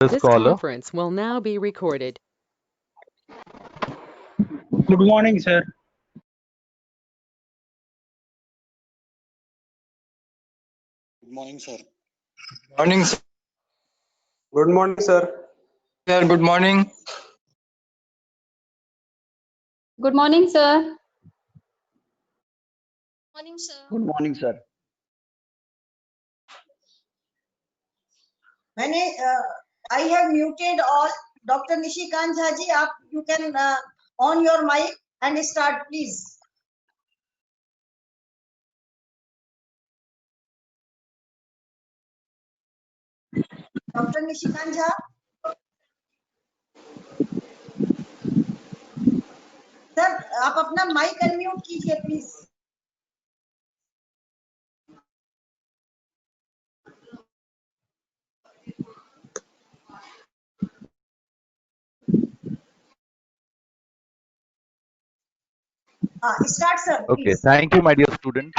This caller. conference will now be recorded. Good morning, sir. Good morning, sir. Morning, sir. Good morning, sir. Good morning. Good morning, sir. Morning, sir. Good morning, sir. I have muted all. Dr. Nishikant Jhaji, you can on your mic and start, please. Dr. Nishikant Jha, sir आप अपना mic unmute कीजिए please. Start, sir. Okay, Please. thank you, my dear student.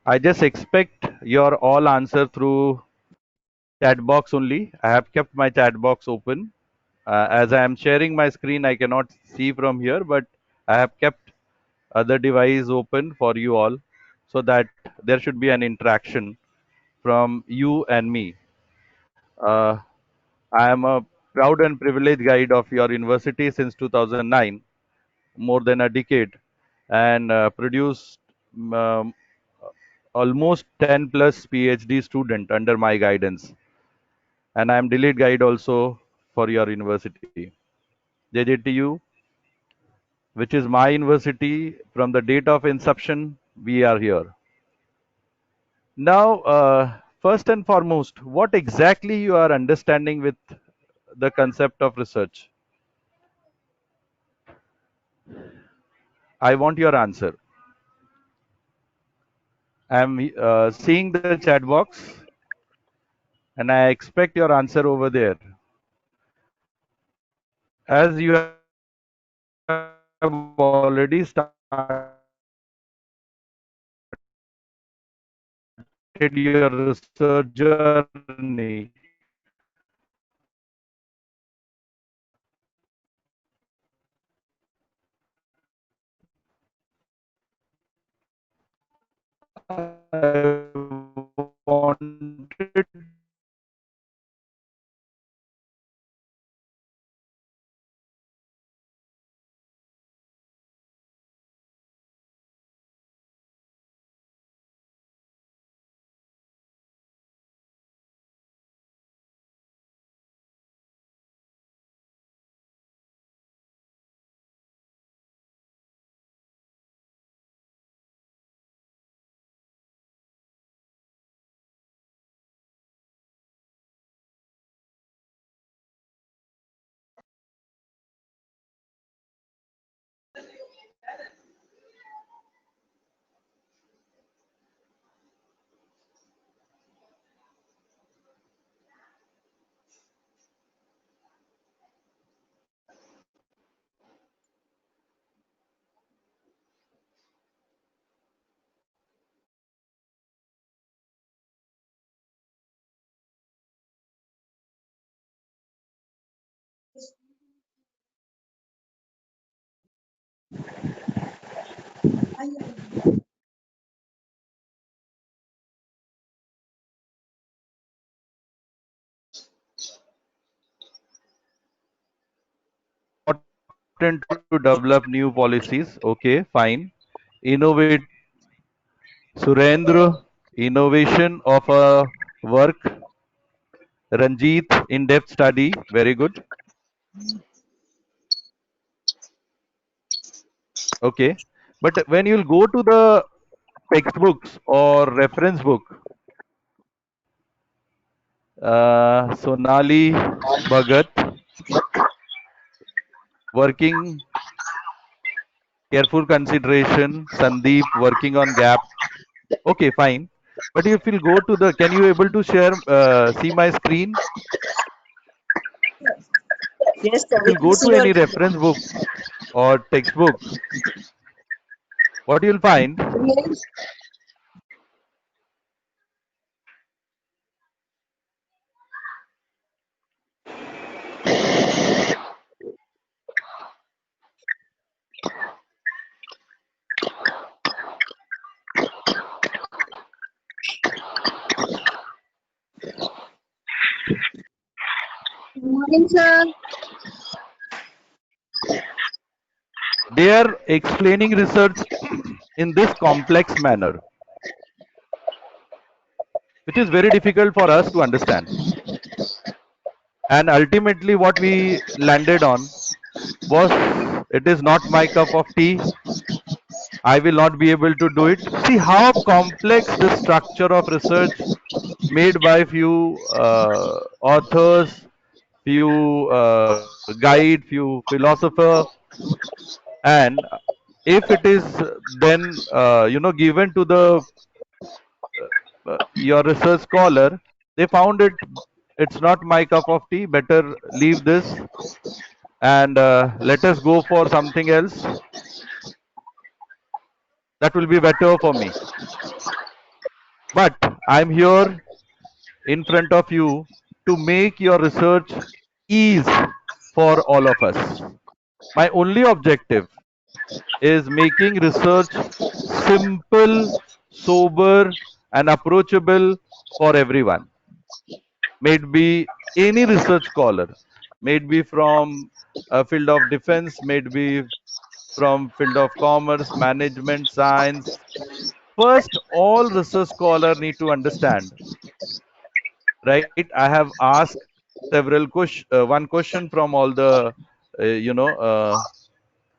I just expect your all answer through chat box only. I have kept my chat box open. As I am sharing my screen, I cannot see from here, but I have kept other device open for you all so that there should be an interaction from you and me. I am a proud and privileged guide of your university since 2009, more than a decade, and produced um, almost 10 plus PhD student under my guidance. And I am delayed guide also for your university. JJTU, which is my university, from the date of inception, we are here. Now, first and foremost, what exactly you are understanding with the concept of research? I want your answer. I am seeing the chat box and I expect your answer over there. As you have already started your research journey, I wanted important to develop new policies. Okay, fine. Innovate, Surendra, innovation of a work. Ranjit, in-depth study. Very good. Okay. But when you'll go to the textbooks or reference book, Sonali Bhagat, working careful consideration, Sandeep working on gap. Okay, fine. But if you'll go to the, can you able to share, see my screen? Yes, sir. If We you'll can go see to your. any reference book or textbook, what you'll find, Yes. Good morning, sir. they are explaining research in this complex manner, which is very difficult for us to understand. And ultimately, what we landed on was, it is not my cup of tea. I will not be able to do it. See how complex the structure of research made by few authors, few guide, few philosopher, and if it is then given to the your research scholar, they found it's not my cup of tea. Better leave this and let us go for something else. That will be better for me. But I'm here in front of you to make your research ease for all of us. My only objective is making research simple, sober, and approachable for everyone. May it be any research scholar, may it be from a field of defense, may it be from field of commerce, management, science. First, all research scholar need to understand, right? I have asked several question, one question from all the,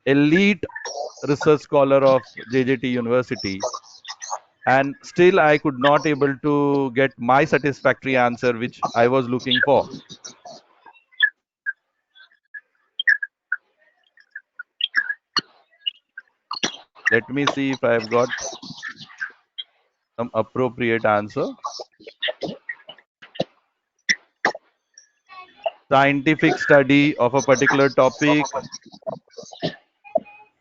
elite research scholar of JJT University, and still I could not able to get my satisfactory answer which I was looking for. Let me see if I've got some appropriate answer. Scientific study of a particular topic,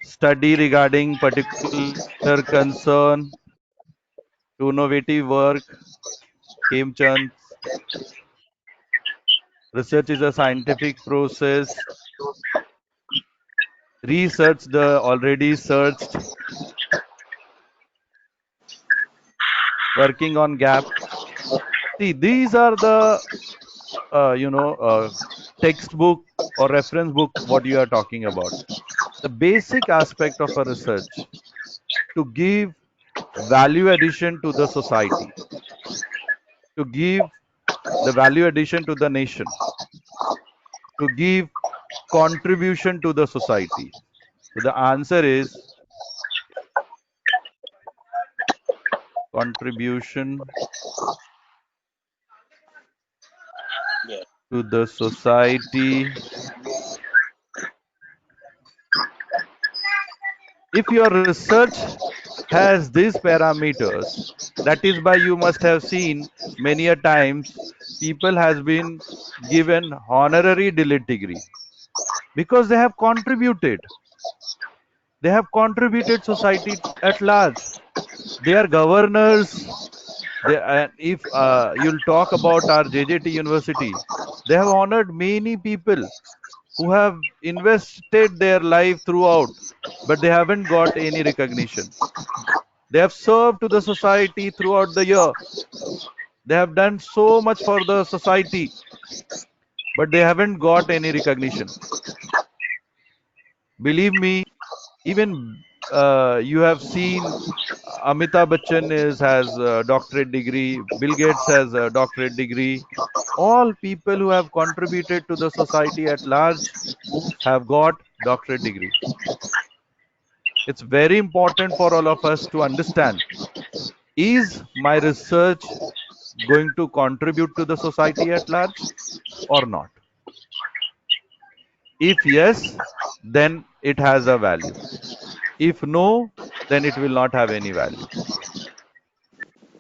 study regarding particular concern, to innovative work, Hemchand. Research is a scientific process. Research the already searched. Working on gap. See, these are the textbook or reference book what you are talking about. The basic aspect of a research to give value addition to the society, to give the value addition to the nation, to give contribution to the society. So the answer is contribution Yeah. to the society. If your research has these parameters, that is why you must have seen many a times people has been given honorary DLIT degree because they have contributed. They have contributed society at large. They are governors. If you'll talk about our JJT University, they have honored many people who have invested their life throughout, but they haven't got any recognition. They have served to the society throughout the year. They have done so much for the society, but they haven't got any recognition. Believe me, even you have seen Amitabh Bachchan has a doctorate degree, Bill Gates has a doctorate degree. All people who have contributed to the society at large have got doctorate degree. It's very important for all of us to understand, is my research going to contribute to the society at large or not? If yes, then it has a value. If no, then it will not have any value.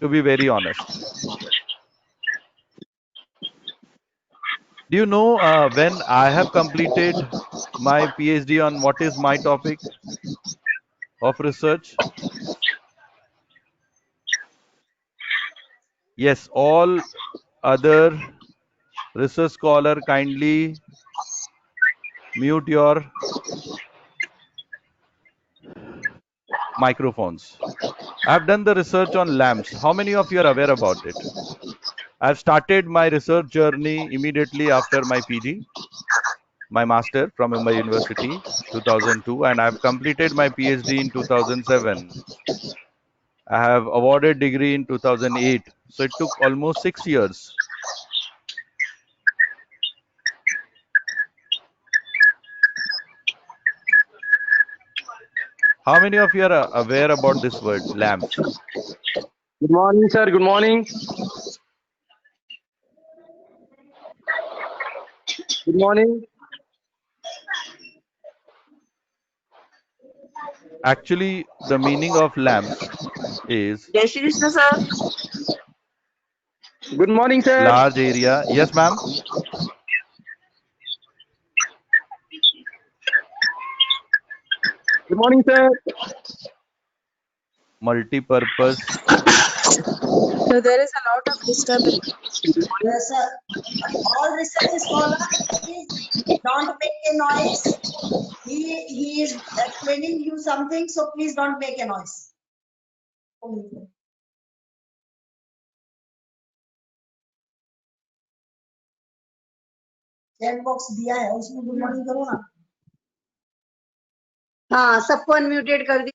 To be very honest. Do you know when I have completed my PhD on what is my topic? of research? Yes, all other research scholar kindly mute your microphones. I've done the research on lamps. How many of you are aware about it? I've started my research journey immediately after my PG, my master from Mumbai University, 2002, and I've completed my PhD in 2007. I have awarded degree in 2008. So it took almost 6 years. How many of you are aware about this word, lamps? Good morning, sir. Good morning. Good morning. Actually, the meaning of lamps is Jai Shri Krishna, sir. Good morning, sir. large area. Yes, ma'am. Good morning, sir. Multi-purpose. So there is a lot of disturbance. Yes, sir. All research scholars, please don't make a noise. He is explaining you something, so please don't make a noise. Chat box दिया है उसमें good morning करो ना. हाँ, सबको unmuted कर दी.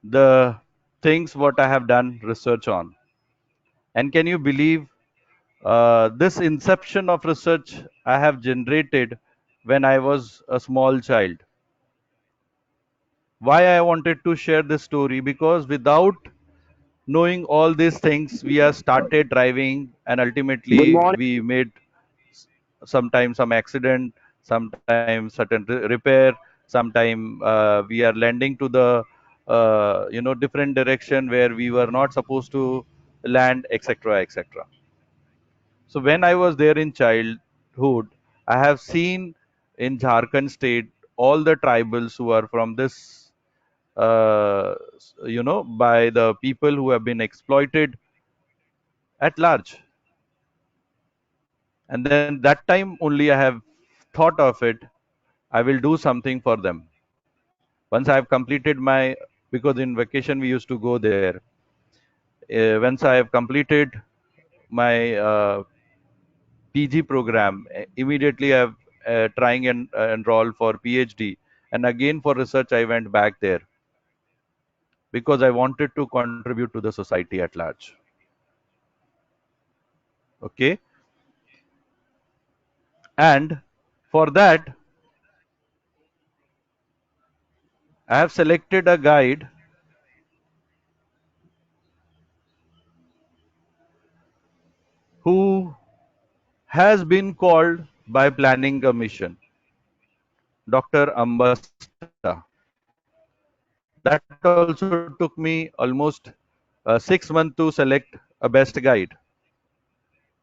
The things what I have done research on. And can you believe this inception of research I have generated when I was a small child? Why I wanted to share this story? Because without knowing all these things, we have started driving and Good ultimately morning. we made sometimes some accident, sometimes certain repair, sometimes we are landing to the different direction where we were not supposed to land, etc., etc. So when I was there in childhood, I have seen in Jharkhand state all the tribals who are from this, by the people who have been exploited at large. And then that time only I have thought of it. I will do something for them. Once I have completed my, because in vacation we used to go there. Once I have completed my PG program, immediately I have trying and enroll for PhD. And again for research, I went back there because I wanted to contribute to the society at large. Okay. And for that, I have selected a guide who has been called by Planning Commission, Dr. Ambasta. That also took me almost 6 months to select a best guide,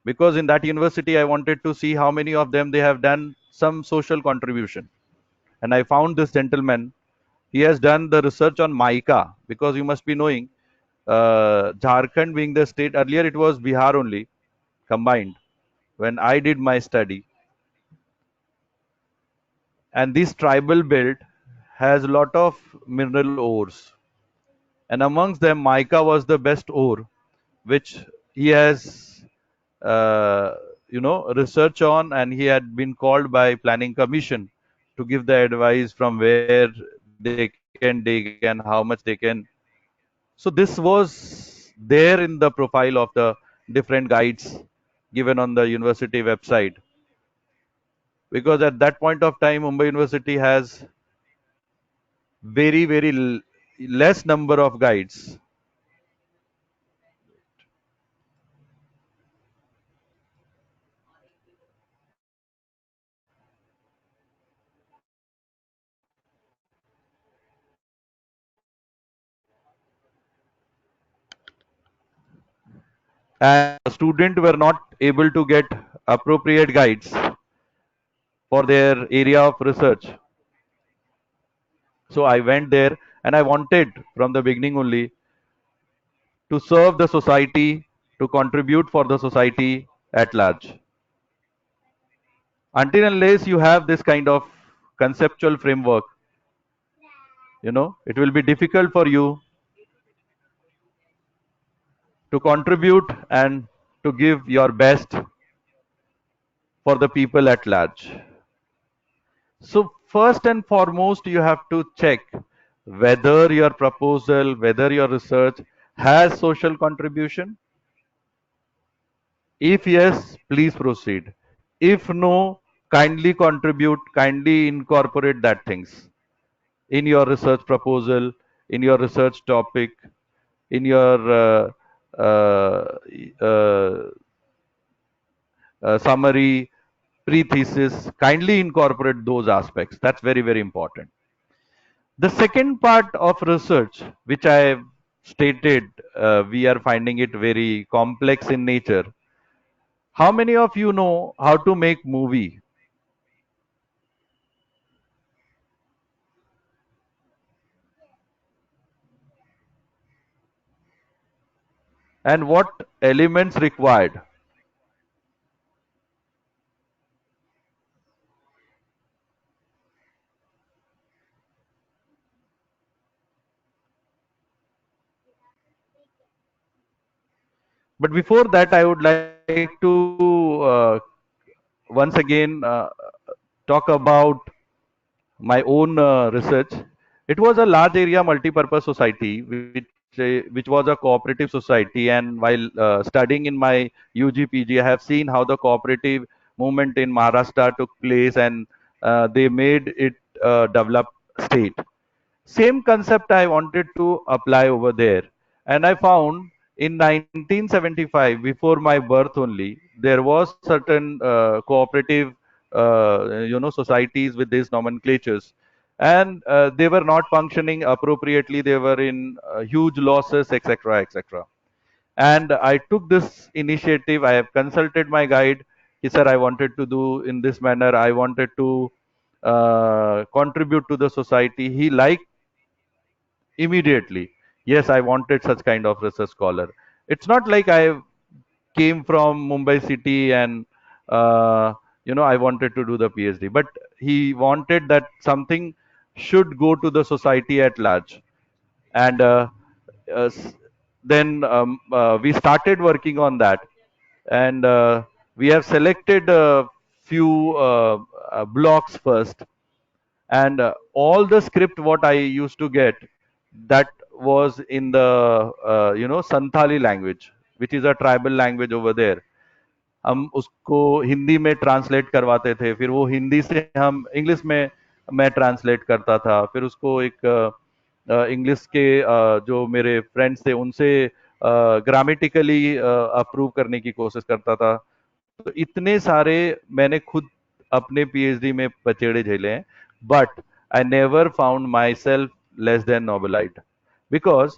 because in that university I wanted to see how many of them they have done some social contribution. And I found this gentleman. He has done the research on mica, because you must be knowing Jharkhand being the state, earlier it was Bihar only combined when I did my study. And this tribal belt has a lot of mineral ores, and amongst them mica was the best ore which he has research on, and he had been called by Planning Commission to give the advice from where they can dig and how much they can. So this was there in the profile of the different guides given on the university website, because at that point of time Mumbai University has very less number of guides. And students were not able to get appropriate guides for their area of research. So I went there and I wanted from the beginning only to serve the society, to contribute for the society at large. Until unless you have this kind of conceptual framework, it will be difficult for you to contribute and to give your best for the people at large. So first and foremost, you have to check whether your proposal, whether your research has social contribution. If yes, please proceed. If no, kindly contribute, kindly incorporate that things in your research proposal, in your research topic, in your uh, summary, pre-thesis. Kindly incorporate those aspects. That's very important. The second part of research, which I have stated, we are finding it very complex in nature. How many of you know how to make movie? And what elements required? But before that, I would like to once again talk about my own research. It was a large area multi-purpose society, which was a cooperative society. And while studying in my UG PG, I have seen how the cooperative movement in Maharashtra took place, and they made it a developed state. Same concept I wanted to apply over there. And I found in 1975, before my birth only, there was certain cooperative, societies with these nomenclatures. And they were not functioning appropriately. They were in huge losses, etc., etc. And I took this initiative. I have consulted my guide. He said I wanted to do in this manner. I wanted to contribute to the society. He liked immediately. Yes, I wanted such kind of research scholar. It's not like I came from Mumbai city and I wanted to do the PhD, but he wanted that something should go to the society at large. And uh, s- then we started working on that. And we have selected a few blocks first. And all the script what I used to get, that was in the Santali language, which is a tribal language over there. हम उसको हिंदी में translate करवाते थे, फिर वो हिंदी से हम English में मैं ट्रांसलेट करता था, फिर उसको एक इंग्लिश के जो मेरे फ्रेंड्स थे उनसे ग्रामेटिकली अप्रूव करने की कोशिश करता था. तो इतने सारे मैंने खुद अपने पीएचडी में पचेड़े झेले हैं, but I never found myself less than nobelite, because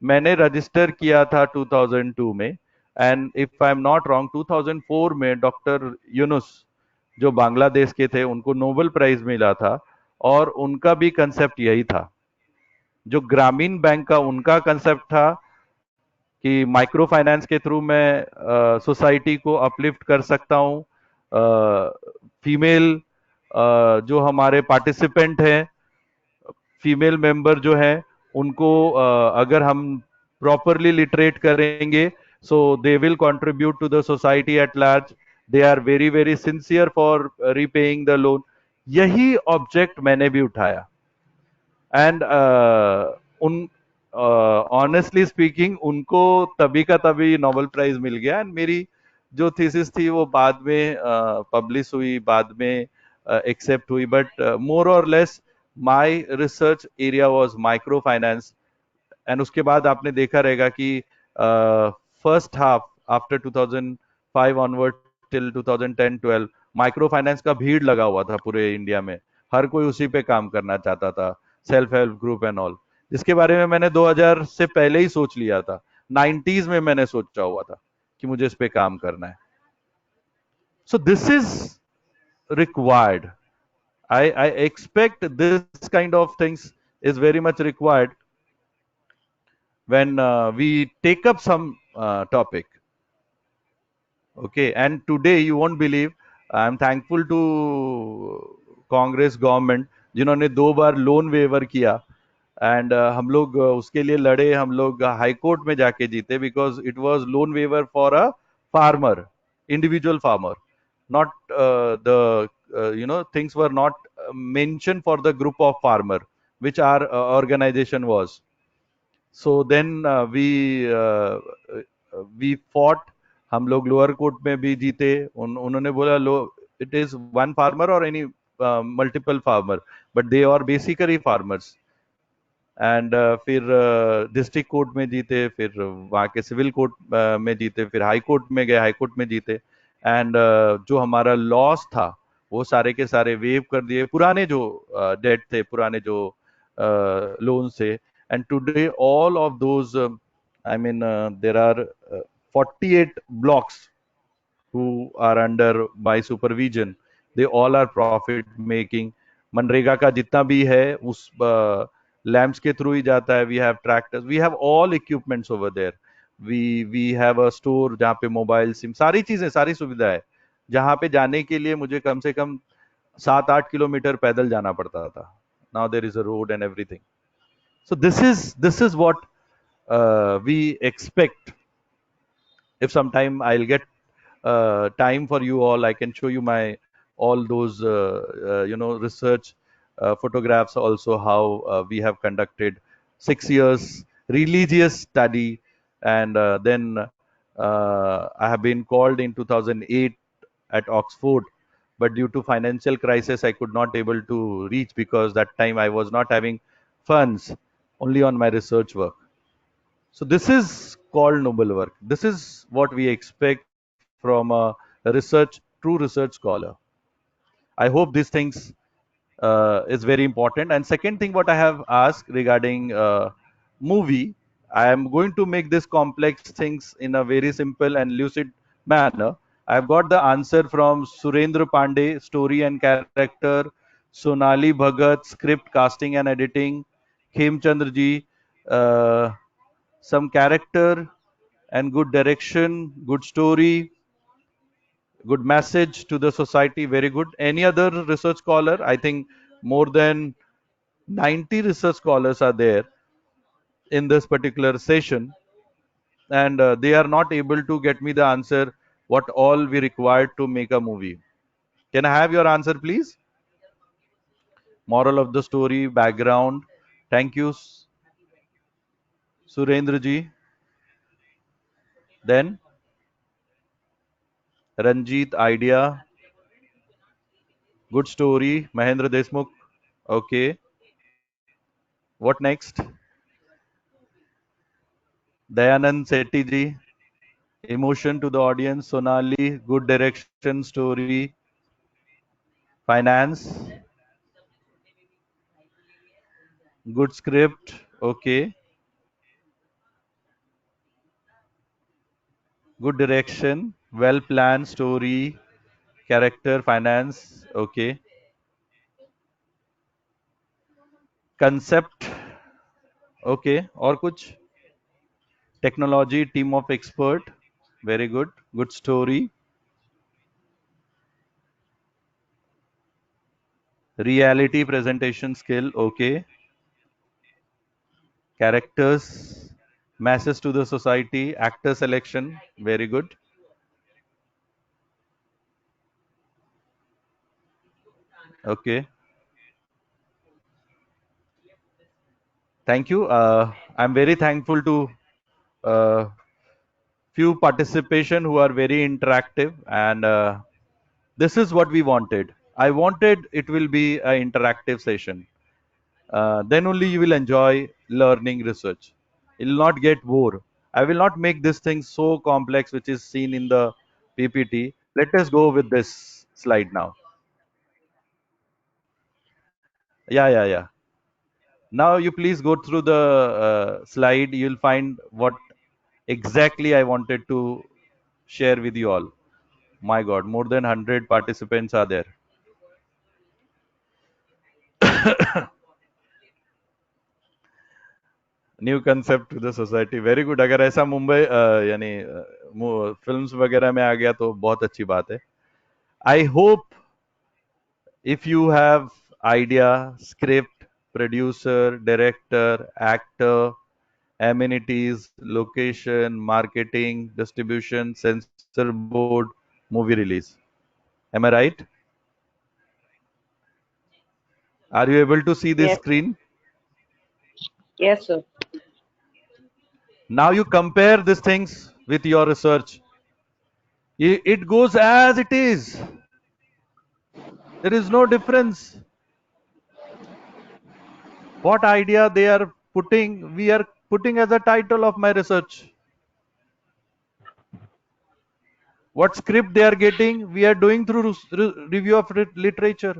मैंने रजिस्टर किया था 2002 में. And if I am not wrong 2004 में डॉक्टर यूनुस जो बांग्लादेश के थे उनको नोबेल प्राइज मिला था, और उनका भी कंसेप्ट यही था. जो ग्रामीण बैंक का उनका कंसेप्ट था कि माइक्रो फाइनेंस के थ्रू मैं सोसाइटी को अपलिफ्ट कर सकता हूँ. फीमेल जो हमारे पार्टिसिपेंट हैं, फीमेल मेंबर जो हैं, उनको अगर हम प्रॉपरली लिटरेट करेंगे, so they will contribute to the society at large. They are very sincere for repaying the loan. यही ऑब्जेक्ट मैंने भी उठाया. एंड उन ऑनेस्टली स्पीकिंग उनको तभी का तभी नोबेल प्राइज मिल गया. एंड मेरी जो थीसिस थी वो बाद में पब्लिश हुई, बाद में एक्सेप्ट हुई, बट मोर और less my research area was micro finance. And उसके बाद आपने देखा रहेगा कि first half after 2005 onward till 2010-12 micro finance का भीड़ लगा हुआ था पूरे इंडिया में, हर कोई उसी पे काम करना चाहता था, self help group and all, जिसके बारे में मैंने 2000 से पहले ही सोच लिया था। 90s में मैंने सोचा हुआ था कि मुझे इस पे काम करना है। सो this is required. I expect this kind of things is very much required when we take up some topic. Okay, and today you won't believe, I'm thankful to Congress government जिन्होंने 2 बार लोन वेवर किया, and हम लोग उसके लिए लड़े, हम लोग high court में जाके जीते, because it was loan waiver for a farmer, individual farmer, not the things were not mentioned for the group of farmer which our organization was. So then we fought, हम लोग lower court में भी जीते, उन्होंने बोला लो it is one farmer और any multiple farmer, but they are basically farmers. And फिर डिस्ट्रिक्ट कोर्ट में जीते, फिर वहाँ के सिविल कोर्ट में जीते, फिर हाई कोर्ट में गए, हाई कोर्ट में जीते, एंड जो हमारा लॉस था वो सारे के सारे वेव कर दिए, पुराने जो डेट थे, पुराने जो लोन थे। And today all of those, I mean there are 48 blocks who are under my supervision. They all are profit making. MNREGA का जितना भी है उस लैम्प्स के थ्रू ही जाता है। We have tractors, we have all equipments over there, we have a store जहाँ पे मोबाइल सिम, सारी चीजें, सारी सुविधा है, जहाँ पे जाने के लिए मुझे कम से कम 7-8 किलोमीटर पैदल जाना पड़ता था। Now there is a road and everything. So this is what we expect. If sometime I'll get time for you all, I can show you my all those research photographs also, how we have conducted 6 years religious study, and then I have been called in 2008 at Oxford, but due to financial crisis I could not able to reach, because that time I was not having funds, only on my research work. So this is called noble work. This is what we expect from a true research scholar. I hope these things is very important. And second thing, what I have asked regarding movie, I am going to make this complex things in a very simple and lucid manner. I have got the answer from Surendra Pandey, story and character; Sonali Bhagat, script, casting and editing; Khemchandra ji, some character and good direction, good story, good message to the society, very good. Any other research scholar? I think more than 90 research scholars are there in this particular session, and they are not able to get me the answer what all we required to make a movie. Can I have your answer, please? Moral of the story, background. Thank you, Surendra ji. Then Ranjit, idea, good story. Mahendra Deshmukh. Okay. What next? Dayanand Sethi ji, emotion to the audience. Sonali, good direction, story. Finance, good script. Okay. Good direction, well planned story, character, finance. Okay. Concept. Okay. और कुछ? Technology, team of expert. Very good. Good story. Reality presentation skill. Okay. Characters, message to the society, actor selection. Very good. Okay. Thank you. I'm very thankful to uh, few participation who are very interactive, and this is what we wanted. I wanted it will be an interactive session. Then only you will enjoy learning research. It will not get bored. I will not make this thing so complex, which is seen in the PPT. Let us go with this slide now. Yeah. Now you please go through the slide. You'll find what exactly I wanted to share with you all. My God, more than 100 participants are there. New concept to the society, very good. अगर ऐसा मुंबई यानी films वगैरह में आ गया तो बहुत अच्छी बात है. I hope if you have idea, script, producer, director, actor, amenities, location, marketing, distribution, censor board, movie release. Am I right? Are you able to see this Yes. screen? Yes, sir. Now you compare these things with your research. It goes as it is. There is no difference. What idea they are putting, we are putting as a title of my research. What script they are getting, we are doing through review of literature.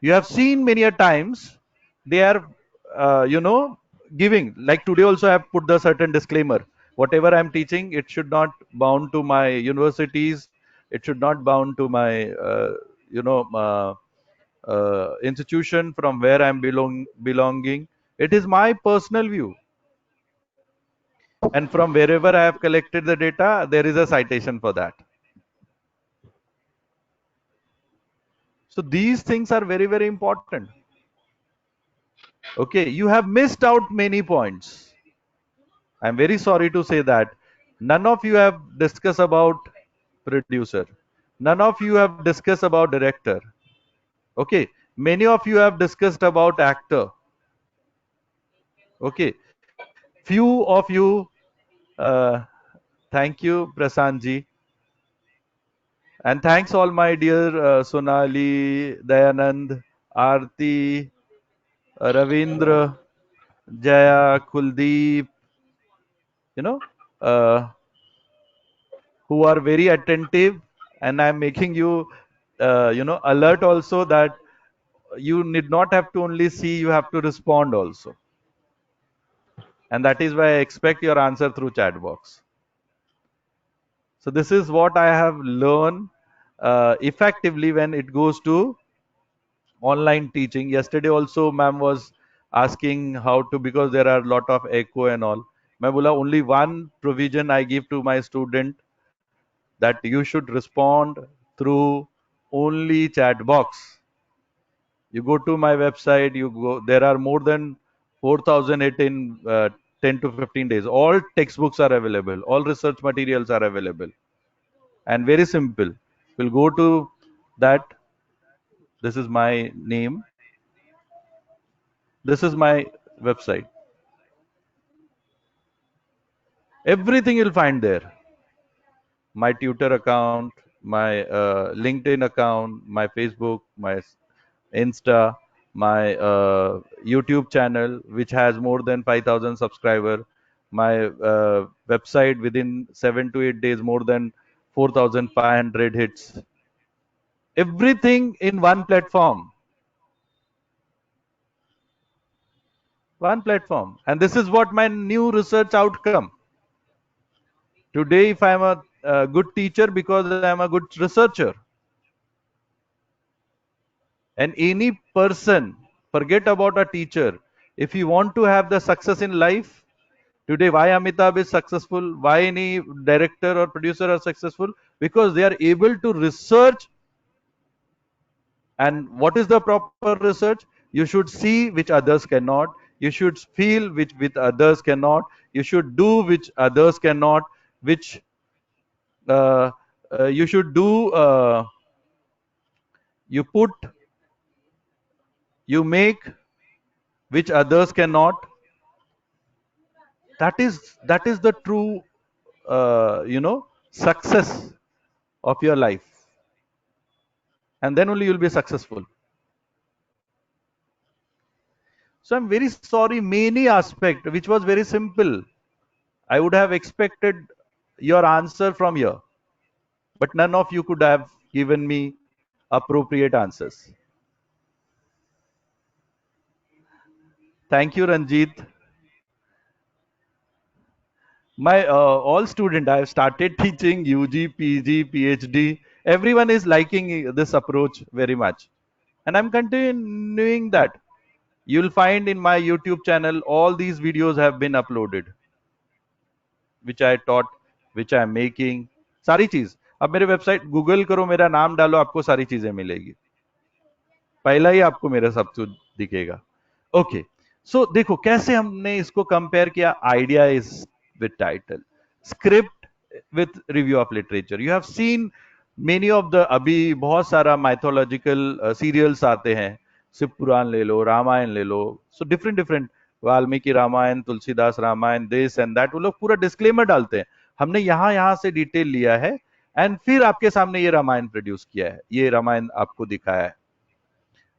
You have seen many a times they are, giving, like today also I have put the certain disclaimer. Whatever I am teaching, it should not bound to my universities. It should not bound to my, institution from where I am belonging. It is my personal view. And from wherever I have collected the data, there is a citation for that. So these things are very, very important. Okay, you have missed out many points. I'm very sorry to say that. None of you have discussed about producer. None of you have discussed about director. Okay, many of you have discussed about actor. Okay, few of you, thank you, Prasanji. And thanks all my dear Sonali, Dayanand, Aarti, Ravindra, Jaya, Kuldeep, uh, who are very attentive, and I'm making you, alert also that you need not have to only see, you have to respond also. And that is why I expect your answer through chat box. So this is what I have learned effectively when it goes to online teaching. Yesterday also ma'am was asking how to, because there are a lot of echo and all. मैं बोला only one provision I give to my student, that you should respond through only chat box. You go to my website, you go, there are more than 4,008 in 10 to 15 days. All textbooks are available, all research materials are available. And very simple. We'll go to that. This is my name. This is my website. Everything you'll find there. My Twitter account, my LinkedIn account, my Facebook, my Insta, my YouTube channel, which has more than 5,000 subscribers. My website within 7 to 8 days, more than 4,500 hits. Everything in one platform. One platform. And this is what my new research outcome. Today, if I'm a good teacher, because I'm a good researcher. And any person, forget about a teacher. If you want to have the success in life, today why Amitabh is successful, why any director or producer are successful, because they are able to research. And what is the proper research? You should see which others cannot. You should feel which with others cannot. You should do which others cannot. Which you should do. You put. You make which others cannot. That is the true success of your life, and then only you'll be successful. So I'm very sorry, many aspect which was very simple, I would have expected your answer from here, but none of you could have given me appropriate answers. Thank you, Ranjit. My all student, I have started teaching UG, PG, PhD. Everyone is liking this approach very much, and I'm continuing that. You'll find in my YouTube channel all these videos have been uploaded, which I taught, which I am making. सारी चीज अब मेरे website Google करो, मेरा नाम डालो, आपको सारी चीजें मिलेगी. पहला ही आपको मेरा सब कुछ दिखेगा. ओके, सो देखो कैसे हमने इसको कंपेयर किया. Idea is with title, script with review of literature. You have seen many of the, अभी बहुत सारा माइथोलॉजिकल सीरियल्स आते हैं. शिव पुराण ले लो, रामायण ले लो, so different different, Valmiki Ramayana, Tulsidas Ramayana, this and that. वो लोग पूरा डिस्क्लेमर डालते हैं. हमने यहाँ से डिटेल लिया है एंड फिर आपके सामने ये रामायण प्रोड्यूस किया है, ये रामायण आपको दिखाया है.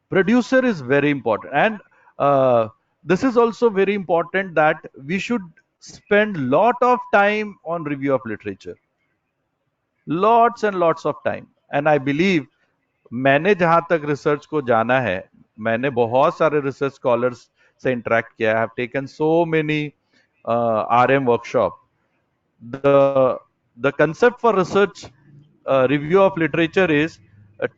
Producer is very important, and this is also very important that we should spend lot of time on review of literature, lots and lots of time. And I believe, मैंने जहां तक रिसर्च को जाना है, मैंने बहुत सारे रिसर्च स्कॉलर्स से इंटरेक्ट किया. I have taken so many RM workshop. The concept for research review of literature is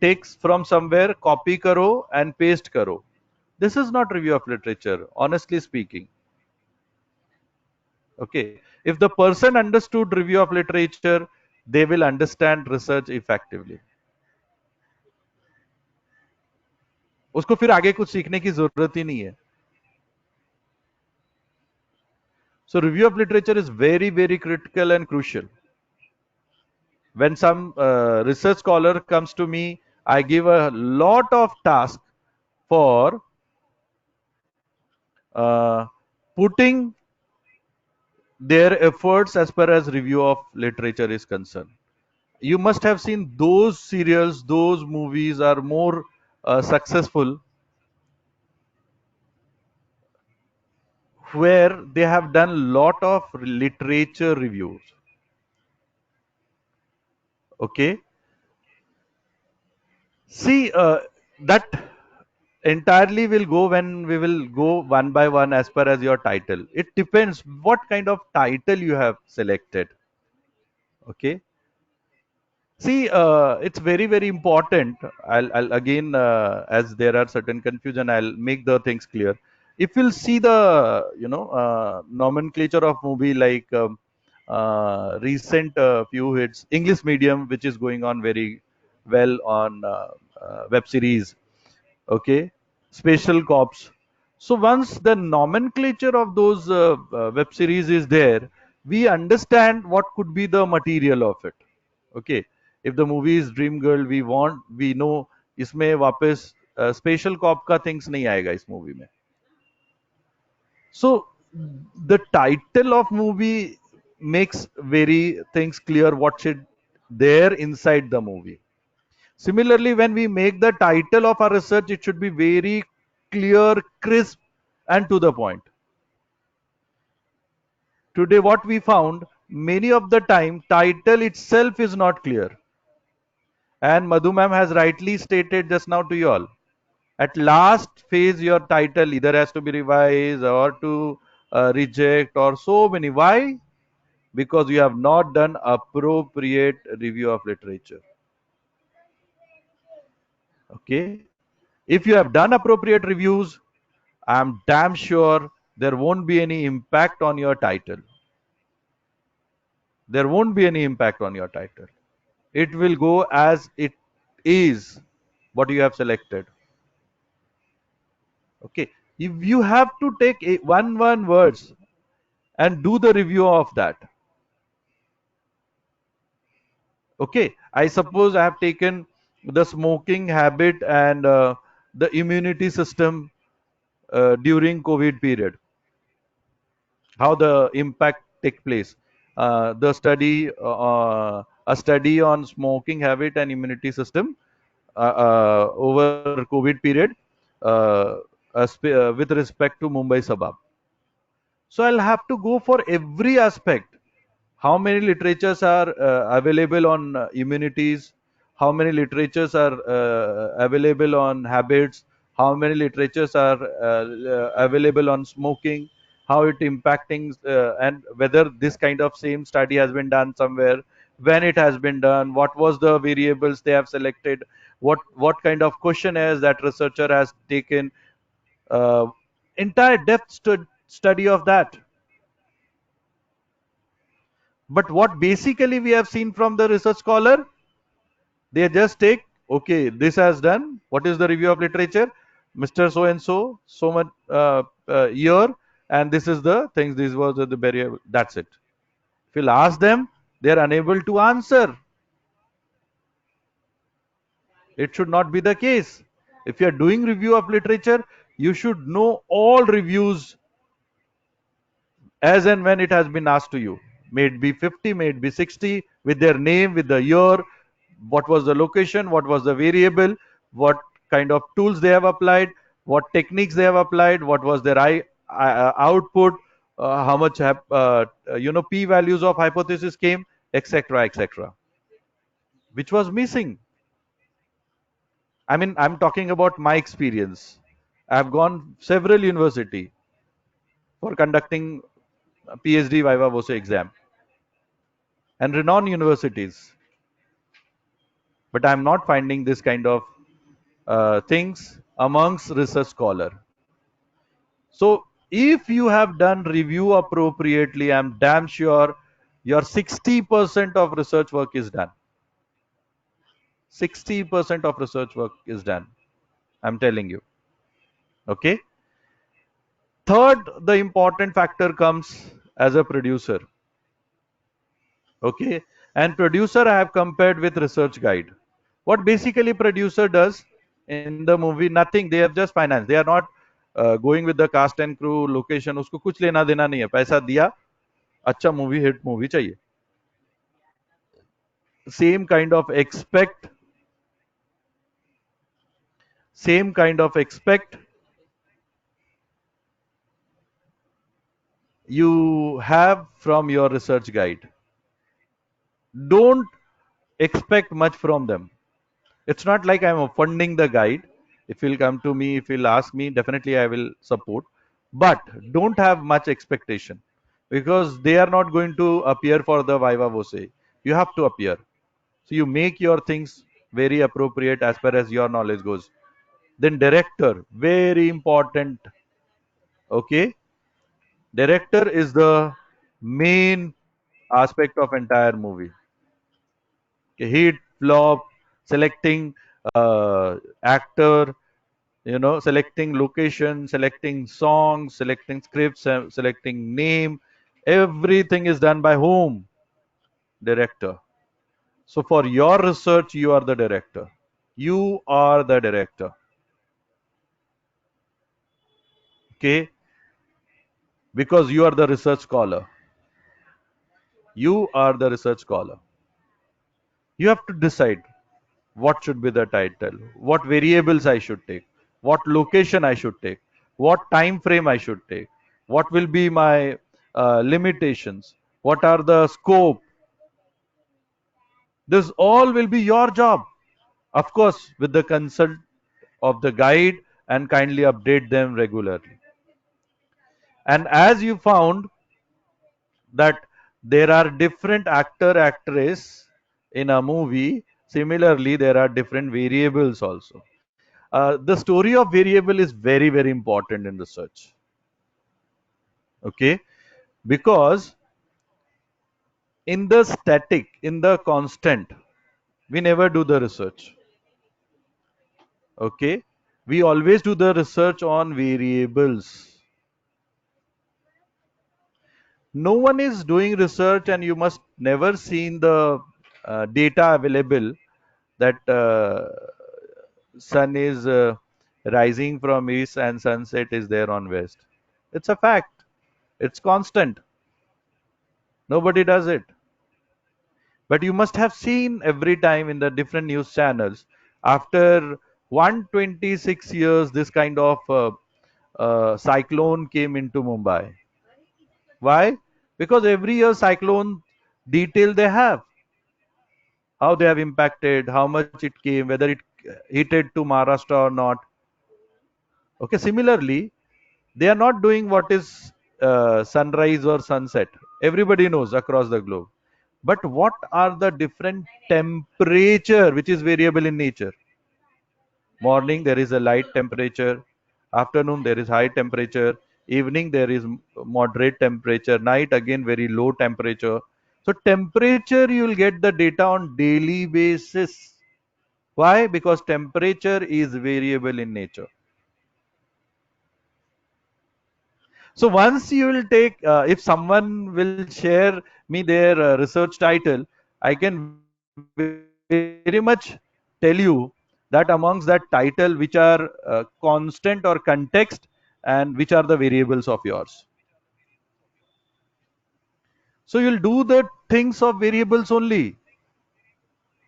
takes from somewhere, copy karo and paste karo. This is not review of literature, honestly speaking. Okay, if the person understood review of literature, they will understand research effectively. उसको फिर आगे कुछ सीखने की जरूरत ही नहीं है. So review of literature is very, very critical and crucial. When some research scholar comes to me, I give a lot of task for putting their efforts as far as review of literature is concerned. You must have seen those serials, those movies are more successful where they have done lot of literature reviews. Okay, see, that entirely will go when we will go one by one as per as your title. It depends what kind of title you have selected. Okay, see, it's very, very important. I'll again, as there are certain confusion, I'll make the things clear. If you'll see the nomenclature of movie, like recent few hits, English medium, which is going on very well on web series. Okay, special cops. So once the nomenclature of those web series is there, we understand what could be the material of it. Okay, if the movie is Dream Girl, we know इसमें वापस special cop का things नहीं आएगा इस movie में. So the title of movie makes very things clear what should there inside the movie. Similarly, when we make the title of our research, it should be very clear, crisp, and to the point. Today, what we found, many of the time, title itself is not clear. And Madhu ma'am has rightly stated just now to you all. At last phase, your title either has to be revised or to reject or so many. Why? Because you have not done appropriate review of literature. Okay, if you have done appropriate reviews, I'm damn sure there won't be any impact on your title. There won't be any impact on your title. It will go as it is, what you have selected. Okay, if you have to take one words and do the review of that. Okay, I suppose I have taken the smoking habit and the immunity system during COVID period, how the impact take place. a study on smoking habit and immunity system over COVID period with respect to Mumbai suburb. So I'll have to go for every aspect. How many literatures are available on immunities? How many literatures are available on habits? How many literatures are available on smoking? How it impacting and whether this kind of same study has been done somewhere, when it has been done, what was the variables they have selected, what kind of questionnaires that researcher has taken, uh, entire depth study of that. But what basically we have seen from the research scholar, they just take, okay, this has done. What is the review of literature? Mr. So and so, so much year, and this is the things, this was the barrier. That's it. If you'll ask them, they are unable to answer. It should not be the case. If you are doing review of literature, you should know all reviews as and when it has been asked to you. May it be 50, may it be 60, with their name, with the year, what was the location, what was the variable, what kind of tools they have applied, what techniques they have applied, what was their output, how much have, p values of hypothesis came, etc., etc. Which was missing. I mean, I'm talking about my experience. I've gone several university for conducting a PhD Viva Voce exam and renowned universities. But I'm not finding this kind of things amongst research scholar. So if you have done review appropriately, I'm damn sure your 60% of research work is done. 60% of research work is done. I'm telling you. Okay. Third, the important factor comes as a producer. Okay. And producer I have compared with research guide. What basically producer does in the movie, nothing. They have just finance. They are not going with the cast and crew, location. उसको कुछ लेना देना नहीं है. पैसा दिया, अच्छा movie, hit movie चाहिए. Same kind of expect you have from your research guide. Don't expect much from them. It's not like I'm funding the guide. If you'll come to me, if you'll ask me, definitely I will support. But don't have much expectation because they are not going to appear for the Viva Voce. You have to appear. So you make your things very appropriate as far as your knowledge goes. Then director, very important. Okay. Director is the main aspect of entire movie. Hit, flop, selecting actor, selecting location, selecting songs, selecting scripts, selecting name. Everything is done by whom? Director. So for your research, you are the director. You are the director. Okay? Because you are the research scholar. You are the research scholar. You have to decide what should be the title, what variables I should take, what location I should take, what time frame I should take, what will be my limitations, what are the scope. This all will be your job, of course, with the consult of the guide, and kindly update them regularly. And as you found that there are different actor actress in a movie, similarly there are different variables also. The story of variable is very, very important in research. Okay, because in the static, in the constant, we never do the research. Okay, we always do the research on variables. No one is doing research, and you must never seen the data available that sun is rising from east and sunset is there on west. It's a fact. It's constant. Nobody does it. But you must have seen every time in the different news channels, after 126 years, this kind of cyclone came into Mumbai. Why? Because every year cyclone detail they have, how they have impacted, how much it came, whether it hit it to Maharashtra or not. Okay, similarly, they are not doing what is sunrise or sunset. Everybody knows across the globe. But what are the different temperature which is variable in nature? Morning there is a light temperature, afternoon there is high temperature, evening there is moderate temperature, night again very low temperature. So temperature you will get the data on daily basis. Why? Because temperature is variable in nature. So once you will take, if someone will share me their research title, I can very much tell you that amongst that title, which are constant or context, and which are the variables of yours. So you'll do the things of variables only.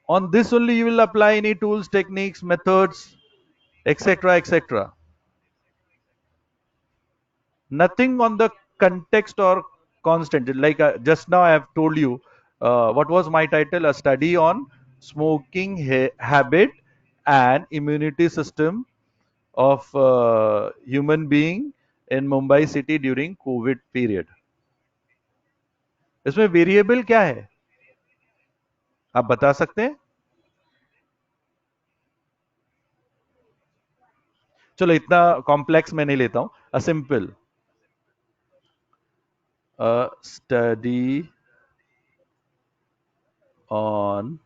On this only you will apply any tools, techniques, methods, etc., etc. Nothing on the context or constant. Like just now I have told you, what was my title? A study on smoking habit and immunity system of human being in Mumbai city during COVID period. इसमें variable क्या है, आप बता सकते हैं? चलो इतना complex मैं नहीं लेता हूं. A simple study on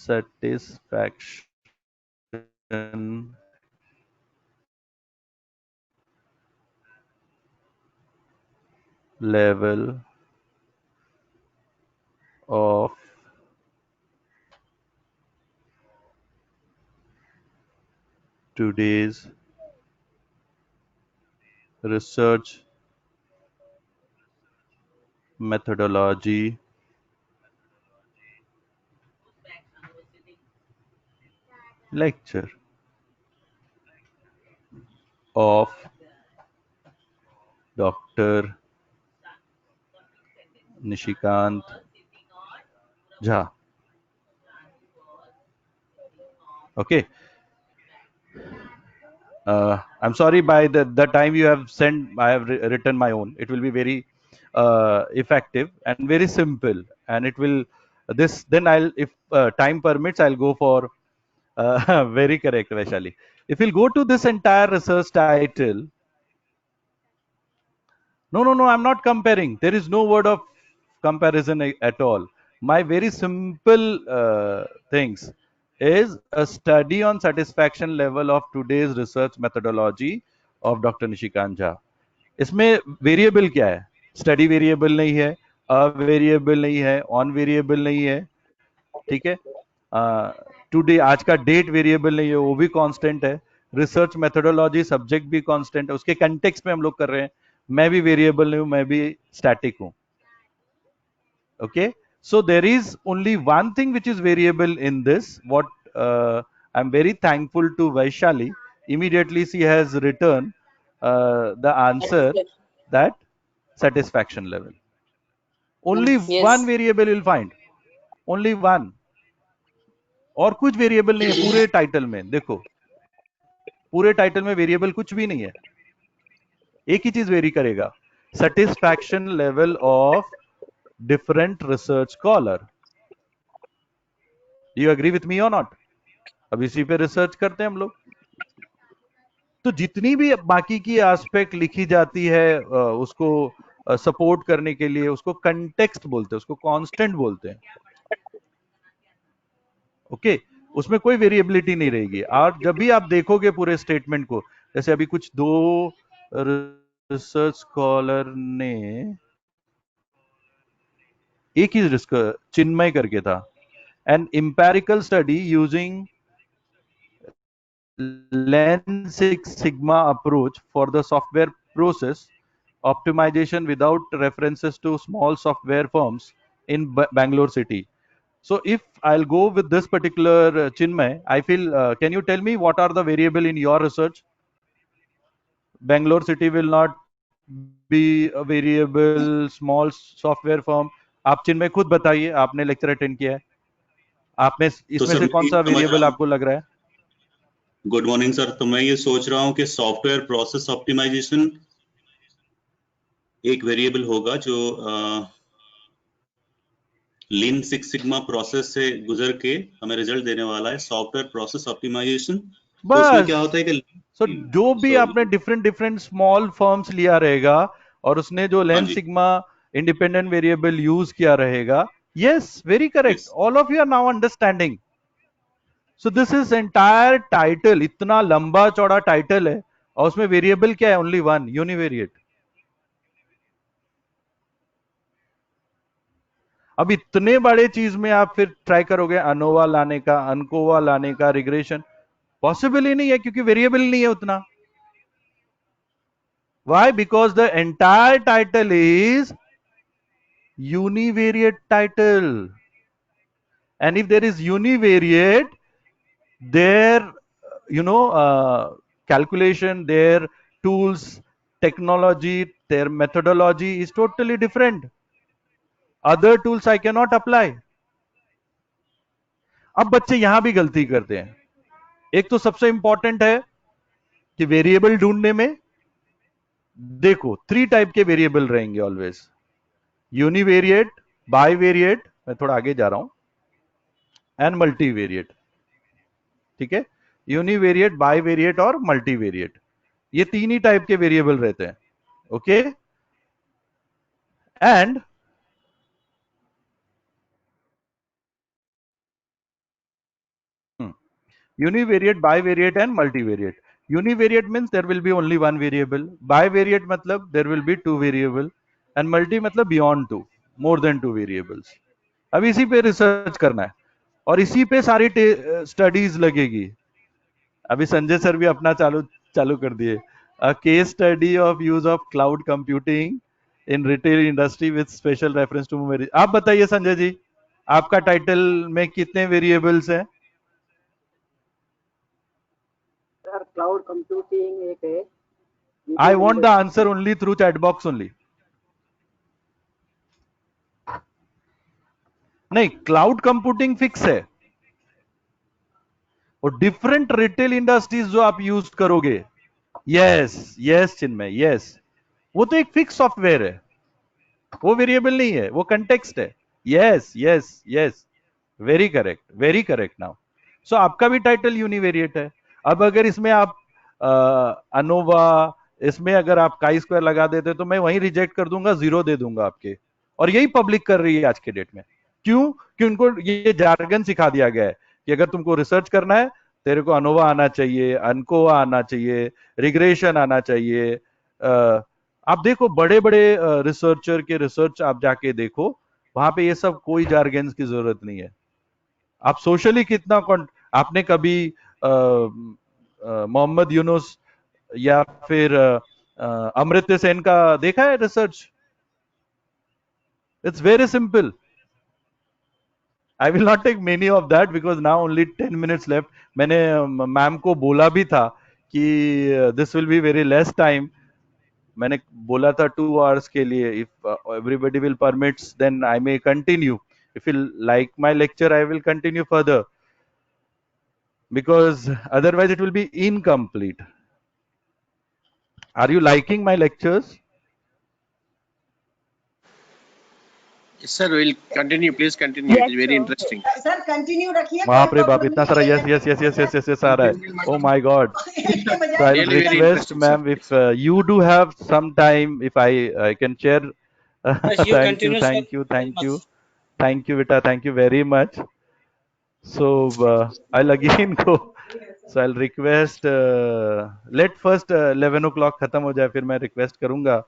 satisfaction level of today's research methodology lecture of Dr. Nishikant Jha. Okay. I'm sorry, by the time you have sent, I have written my own. It will be very effective and very simple. And it will, this, then I'll, if time permits, I'll go for very correct, Vaishali. If we'll go to this entire research title, no, I'm not comparing. There is no word of comparison at all. My very simple things is a study on satisfaction level of today's research methodology of Dr. Nishikant Jha. इसमें variable क्या है? Study variable नहीं है, अवेरिएबल नहीं है, on variable नहीं है, ठीक है. टुडे, आज का डेट वेरिएबल नहीं है, वो भी कांस्टेंट है. रिसर्च मेथोडोलॉजी सब्जेक्ट भी कांस्टेंट है, उसके कंटेक्स्ट में हम लोग कर रहे हैं. मैं भी वेरिएबल नहीं हूं, मैं भी स्टैटिक हूं. Okay, so there is only one thing which is variable in this. What I'm very thankful to Vaishali. Immediately she has written the answer, that satisfaction level. Only Yes. one variable you'll find. Only one. और कुछ variable नहीं है पूरे title में. देखो, पूरे title में variable कुछ भी नहीं है. एक ही चीज वेरी करेगा, satisfaction level of different research scholar. You agree with me और नॉट? अब इसी पे रिसर्च करते हैं हम लोग. तो जितनी भी बाकी की एस्पेक्ट लिखी जाती है उसको सपोर्ट करने के लिए, उसको कंटेक्स्ट बोलते हैं, उसको कांस्टेंट बोलते हैं. ओके, उसमें कोई वेरिएबिलिटी नहीं रहेगी. और जब भी आप देखोगे पूरे स्टेटमेंट को, जैसे अभी कुछ दो रिसर्च स्कॉलर ने एक ही रिस्क, चिन्मय करके था, an empirical study using Lean Six Sigma approach for the software process optimization without references to small software firms in Bangalore city. So if I'll go with this particular Chinmay, I feel, can you tell me what are the variable in your research? Bangalore city will not be a variable, small software firm. आप चिन्मय खुद बताइए, आपने lecture attend किया है, आप में तो इसमें सर से मैं कौन ये सा समझ रहा वेरिएबल हूँ, आपको लग रहा है? गुड मॉर्निंग सर, तो मैं ये सोच रहा हूँ कि सॉफ्टवेयर प्रोसेस ऑप्टिमाइजेशन एक वेरिएबल होगा जो लीन सिक्स सिग्मा प्रोसेस से गुजर के हमें रिजल्ट देने वाला है, सॉफ्टवेयर प्रोसेस ऑप्टिमाइजेशन। तो उसमें क्या बस होता है कि सो जो भी आपने डिफरेंट स्मॉल फर्म्स लिया रहेगा और उसने जो हाँ लेन जी, सिग्मा इंडिपेंडेंट वेरिएबल यूज किया रहेगा, yes very correct, yes, all of you are now understanding. So this is entire title, इतना लंबा चौड़ा टाइटल है और उसमें वेरिएबल क्या है? Only one, univariate. अब इतने बड़े चीज में आप फिर ट्राई करोगे अनोवा लाने का, अनकोवा लाने का, रिग्रेशन पॉसिबल ही नहीं है क्योंकि वेरिएबल नहीं है उतना. Why? Because the entire title is univariate title. And if there is univariate, their, calculation, their tools, technology, their methodology is totally different. Other tools I cannot apply. अब बच्चे यहां भी गलती करते हैं. एक तो सबसे इंपॉर्टेंट है कि वेरिएबल ढूंढने में देखो 3 टाइप के वेरिएबल रहेंगे ऑलवेज. यूनिवेरिएट, बाईवेरिएट, मैं थोड़ा आगे जा रहा हूं, एंड मल्टीवेरिएट. ठीक है, यूनिवेरिएट, बाईवेरिएट और मल्टीवेरिएट, ये 3 ही टाइप के वेरिएबल रहते हैं. Okay, and univariate, bivariate and multivariate. Univariate means there will be only one variable. Bivariate matlab there will be 2 variable, and multi matlab beyond 2, more than 2 variables. अब इसी पे research करना है और इसी पे सारी स्टडीज लगेगी. अभी संजय सर भी अपना चालू कर दिए, case study of use of cloud computing in retail industry with special reference to मेरी. आप बताइए संजय जी, आपका टाइटल में कितने वेरिएबल्स हैं? क्लाउड कंप्यूटिंग एक है. I want the answer only through chat box only. नहीं, क्लाउड कंप्यूटिंग फिक्स है और डिफरेंट रिटेल इंडस्ट्रीज जो आप यूज करोगे, यस यस चिन्मय, यस, वो तो एक फिक्स सॉफ्टवेयर है, वो वेरिएबल नहीं है, वो कंटेक्स्ट है. Yes yes yes, very correct now. So आपका भी टाइटल यूनिवेरिएट है. अब अगर इसमें आप अनोवा, इसमें अगर आप काई स्क्वायर लगा देते तो मैं वहीं रिजेक्ट कर दूंगा, 0 दे दूंगा आपके. और यही पब्लिक कर रही है आज के डेट में. क्यों? कि उनको ये जार्गन सिखा दिया गया है कि अगर तुमको रिसर्च करना है, तेरे को अनोवा आना चाहिए, अनकोवा आना चाहिए, रिग्रेशन आना चाहिए. आप देखो बड़े बड़े रिसर्चर के रिसर्च आप जाके देखो, वहां पे ये सब कोई जार्गन की जरूरत नहीं है. आप सोशली कितना आपने कभी मोहम्मद यूनुस या फिर अमृत्य सेन का देखा है research? It's very simple. I will not take many of that because now only 10 minutes left. मैंने मैम को बोला भी था कि this will be very less time. मैंने बोला था 2 hours के लिए. If everybody will permits, then I may continue. If you like my lecture, I will continue further because otherwise it will be incomplete. Are you liking my lectures? Yes, sir, we'll continue. Please continue. Yes, It is very sir. interesting. Sir continue रखिए. बाप रे बाप, इतना सारा yes आ रहा है. Oh my God. So I will Really very request, interesting, ma'am, sir. if you do have some time, if I can share. Yes, you continue, sir. Thank you, Very much. thank you very much. So I'll again go. So I'll request. Let first 11 o'clock खत्म हो जाए, फिर मैं request करूंगा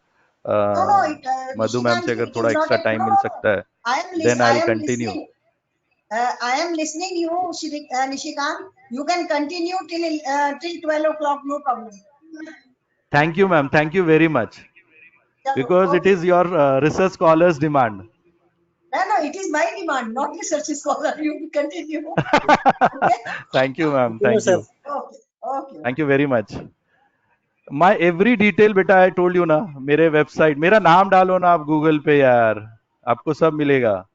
मधु ma'am से अगर थोड़ा extra time मिल सकता है. Then I'll continue. I am listening you, Nishikant. You can continue till 12 o'clock, no problem. Thank you, ma'am. Thank you very much. because it is your research scholars demand. No, it is my demand, not research scholar. You continue. Okay. Thank you, ma'am. Thank you. Okay. Okay. Thank you very much. My every detail बेटा I told you ना, मेरे website, मेरा नाम डालो ना आप Google पे यार, आपको सब मिलेगा.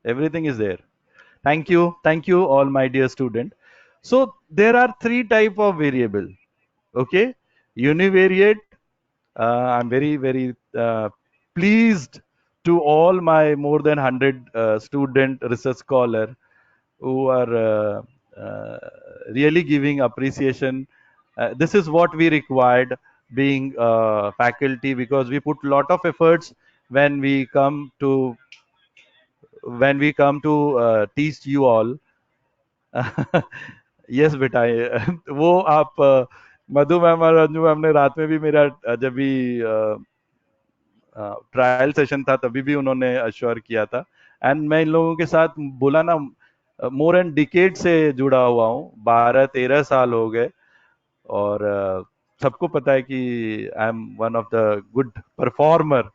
Everything is there. Thank you all my dear student. So there are three type of variable. Okay, univariate. I'm very pleased to all my more than 100 student research scholar who are really giving appreciation. This is what we required being faculty, because we put lot of efforts when we come to teach you all. Yes बेटा, वो आप मधु ma'am और Anju ma'am ने रात में भी मेरा जब भी ट्रायल सेशन था तभी भी उन्होंने अश्योर किया था. एंड मैं इन लोगों के साथ बोला ना, मोर एंड डिकेड से जुड़ा हुआ हूँ, 12-13 साल हो गए. और सबको पता है कि I am one of the good performer,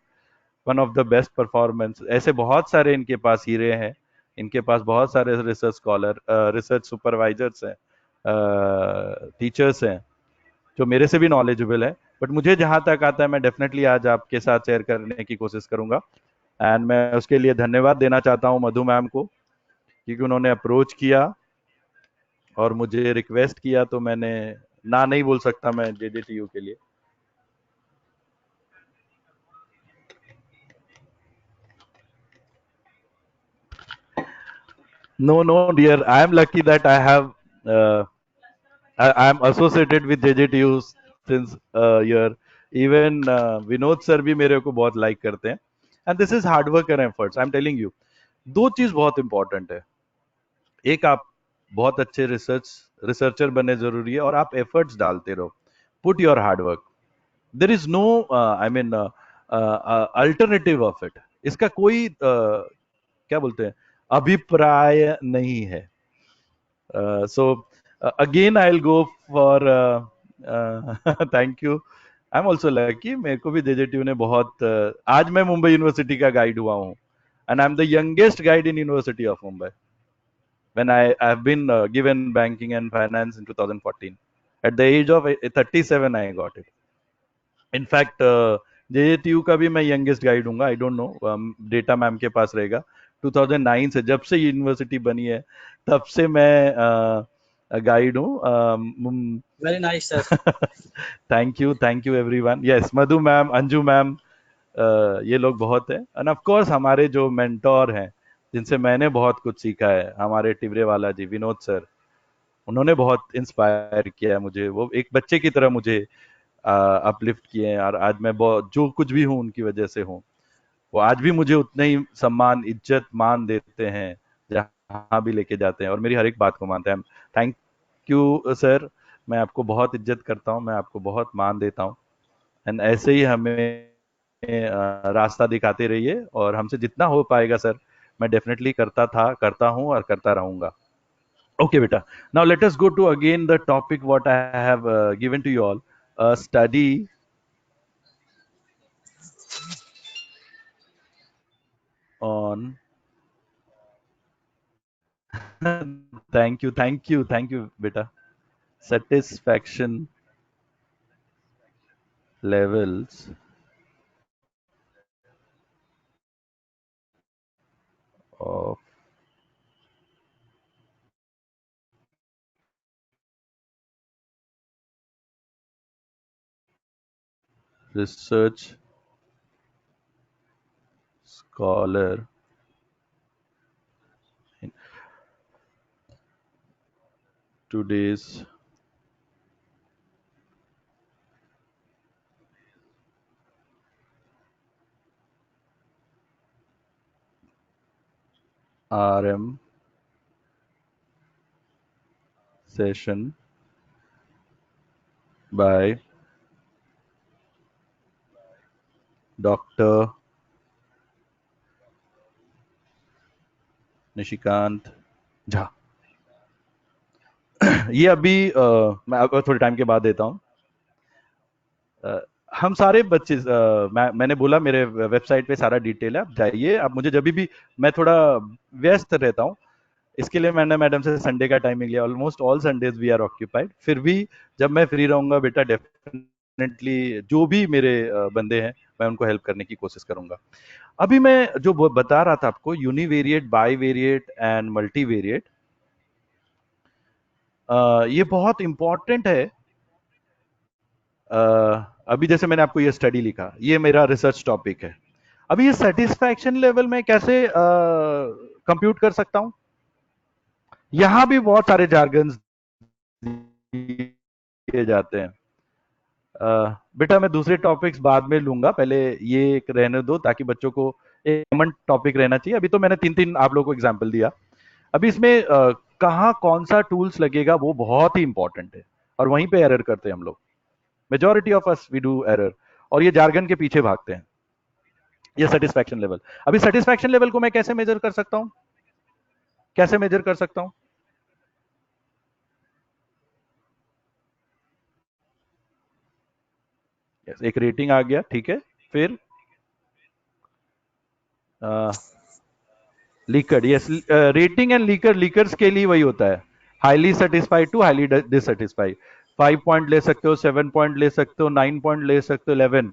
one of the best performance. ऐसे बहुत सारे इनके पास हीरे हैं, इनके पास बहुत सारे रिसर्च स्कॉलर, रिसर्च सुपरवाइजर्स हैं, टीचर्स हैं जो मेरे से भी नॉलेजेबल है. बट मुझे जहां तक आता है मैं डेफिनेटली आज आपके साथ शेयर करने की कोशिश करूंगा. एंड मैं उसके लिए धन्यवाद देना चाहता हूं मधु मैम को, क्योंकि उन्होंने अप्रोच किया और मुझे रिक्वेस्ट किया, तो मैंने ना नहीं बोल सकता मैं JJTU के लिए. No, dear. I am lucky that I have. I am associated with JJTU since a year. Even Vinod sir भी मेरे को बहुत like करते हैं. And this is hard work and efforts. I am telling you. दो चीज बहुत important है. एक, आप बहुत अच्छे रिसर्चर बनने जरूरी है, और आप efforts डालते रहो. Put your hard work. There is no, alternative of it. इसका कोई क्या बोलते हैं, अभिप्राय नहीं है. So again I'll go for thank you. I'm also lucky, मेरे को भी JJTU ने बहुत आज मैं मुंबई यूनिवर्सिटी का गाइड हुआ हूँ, and I'm the youngest guide in University of Mumbai when I have been given banking and finance in 2014. At the age of 37 I got it. In fact JJTU का भी मैं यंगेस्ट गाइड हूँ. I don't know, data ma'am के पास रहेगा. 2009 से, जब से university बनी है तब से मैं गाइड हूँ. Very nice, sir. Thank you everyone. Yes, Madhu ma'am, Anju ma'am, ये लोग बहुत है. एंड ऑफ कोर्स हमारे जो मेंटोर हैं जिनसे मैंने बहुत कुछ सीखा है, हमारे टिवरे वाला जी, विनोद सर, उन्होंने बहुत इंस्पायर किया है मुझे. वो एक बच्चे की तरह मुझे अपलिफ्ट किए हैं, और आज मैं जो कुछ भी हूँ उनकी वजह से हूँ. वो आज भी मुझे उतने ही सम्मान, इज्जत, मान देते हैं जहाँ भी लेके जाते हैं, और मेरी हर एक बात को मानते हैं. थैंक यू सर, मैं आपको बहुत इज्जत करता हूँ, मैं आपको बहुत मान देता हूँ. एंड ऐसे ही हमें रास्ता दिखाते रहिए, और हमसे जितना हो पाएगा सर, मैं डेफिनेटली करता हूँ और करता रहूंगा. Okay, beta. Now let us go to again the topic what I have given to you all. Study on. Thank you, beta. Satisfaction levels of research scholar in today's RM session by Dr. Nishikant Jha. ये अभी मैं आपको थोड़े time के बाद देता हूँ. हम सारे बच्चे मैंने बोला मेरे वेबसाइट पे सारा डिटेल है, आप जाइए। आप मुझे जब भी, मैं थोड़ा व्यस्त रहता हूँ, इसके लिए मैंने मैडम से संडे का टाइमिंग लिया। Almost all Sundays we are occupied. फिर भी जब मैं फ्री रहूंगा बेटा, डेफिनेटली जो भी मेरे बंदे हैं मैं उनको हेल्प करने की कोशिश करूंगा। अभी मैं जो बता रहा था आपको, यूनिवेरिएट, बाईवेरिएट एंड मल्टीवेरिएट, ये बहुत इंपॉर्टेंट है। अभी जैसे मैंने आपको ये स्टडी लिखा, ये मेरा रिसर्च टॉपिक है। अभी ये सेटिस्फैक्शन लेवल में कैसे कंप्यूट कर सकता हूं? यहां भी बहुत सारे जार्गन्स किए जाते हैं। बेटा मैं दूसरे टॉपिक्स बाद में लूंगा, पहले ये एक रहने दो ताकि बच्चों को एक कॉमन टॉपिक रहना चाहिए। अभी तो मैंने तीन तीन आप लोगों को एग्जाम्पल दिया। अभी इसमें कहाँ कौन सा टूल्स लगेगा वो बहुत ही इंपॉर्टेंट है, और वहीं पे एरर करते हैं हम लोग। Majority of us we do error, और ये जार्गन के पीछे भागते हैं। ये सेटिस्फैक्शन लेवल, अभी सेटिस्फैक्शन लेवल को मैं कैसे मेजर कर सकता हूं? कैसे मेजर कर सकता हूं? yes, एक रेटिंग आ गया, ठीक है। फिर Likert, yes, rating and Likert's के लिए वही होता है, highly satisfied to highly dissatisfied. 5 point ले सकते हो, 7 पॉइंट ले सकते हो, 9 पॉइंट ले सकते हो, 11,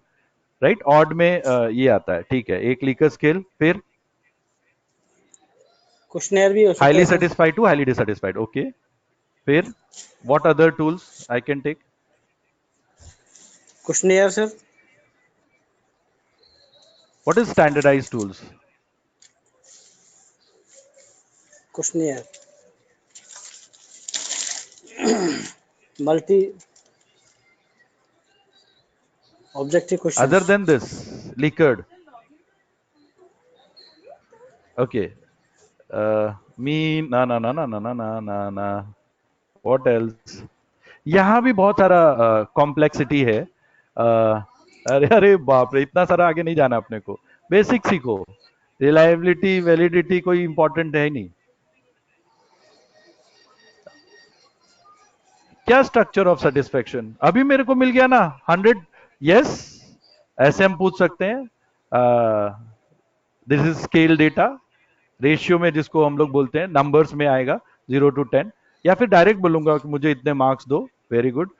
राइट। ऑड में ये आता है, ठीक है, एक लीकर स्केल। फिर क्वेश्चनर भी हो सकता हाईली है sir. Satisfied to highly dissatisfied, okay. फिर what other tools I can take? Questionnaire sir. What is standardized tools? Questionnaire multi objective question. Other than this, Likert. Okay. Me, na. What else? यहाँ भी बहुत सारा complexity है। अरे अरे बाप रे, इतना सारा आगे नहीं जाना अपने को। बेसिक सीखो, रिलायबिलिटी, वैलिडिटी कोई इंपॉर्टेंट है ही नहीं। क्या स्ट्रक्चर ऑफ सेटिस्फेक्शन? अभी मेरे को मिल गया ना 100, यस, ऐसे हम पूछ सकते हैं। This is scale data, ratio में जिसको हम लोग बोलते हैं, नंबर्स में आएगा 0 to 10, या फिर डायरेक्ट बोलूंगा कि मुझे इतने मार्क्स दो, very good.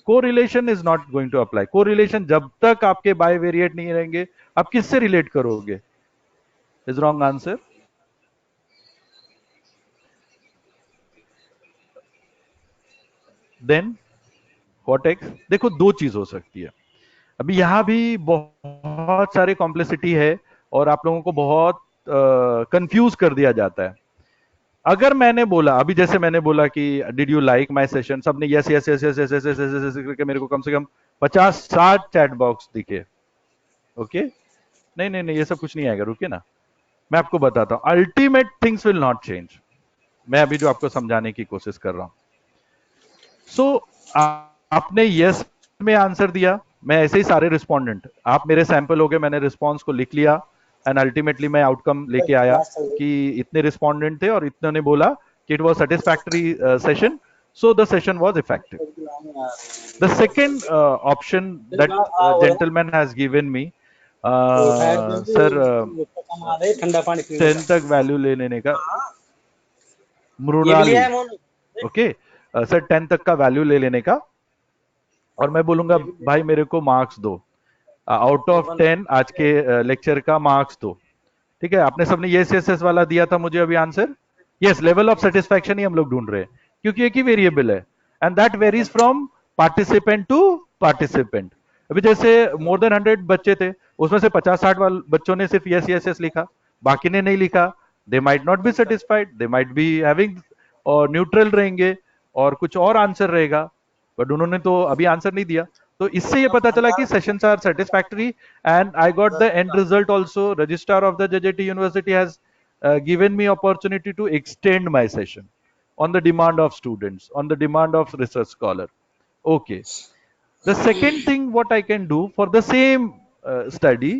Correlation is not going to apply. Correlation जब तक आपके बाईवेरिएट नहीं रहेंगे, आप किससे रिलेट करोगे? Is wrong answer. Then what X? देखो दो चीज हो सकती है। अभी यहां भी बहुत सारे कॉम्प्लेक्सिटी है और आप लोगों को बहुत कंफ्यूज कर दिया जाता है। अगर मैंने बोला, अभी जैसे मैंने बोला कि did you like my session, सबने yes yes yes yes yes yes yes yes करके मेरे को कम से कम 50-60 चैट बॉक्स दिखे, ओके। नहीं नहीं नहीं, ये सब कुछ नहीं आएगा, रुकिए ना, मैं आपको बताता हूं। Ultimate things will not change, मैं अभी जो आपको समझाने की कोशिश कर रहा हूं। सो आपने यस में आंसर दिया, मैं ऐसे ही सारे रिस्पोंडेंट, आप मेरे सैंपल हो गए, मैंने रिस्पॉन्स को लिख लिया, एंड अल्टीमेटली मैं आउटकम लेके आया कि इतने रिस्पोंडेंट थे और इतने ने बोला कि it was satisfactory session, so the session was effective. The second option that gentleman has given me, sir, 10 तक वैल्यू ले लेने का, मृणाली, ओके सर, 10 तक का वैल्यू ले लेने का, और मैं बोलूंगा भाई मेरे को मार्क्स दो, आउट ऑफ 10 आज के लेक्चर का मार्क्स दो, ठीक है। आपने सबने यस यस यस वाला दिया था मुझे अभी answer, yes. Level of satisfaction ही हम लोग ढूंढ रहे हैं, क्योंकि एक ही वेरिएबल है, and that varies from participant to participant. अभी जैसे मोर देन 100 बच्चे थे, उसमें से 50-60 वाले बच्चों ने सिर्फ यस यस यस लिखा, बाकी ने नहीं लिखा। They might not be satisfied, they might be having, और न्यूट्रल रहेंगे, और कुछ और आंसर रहेगा, बट उन्होंने तो अभी आंसर नहीं दिया। तो इससे ये पता चला कि sessions are satisfactory, and I got the end result also. Registrar of the JJT university has given me opportunity to extend my session on the demand of students, on the demand of research scholar. Okay, the second thing what I can do for the same study,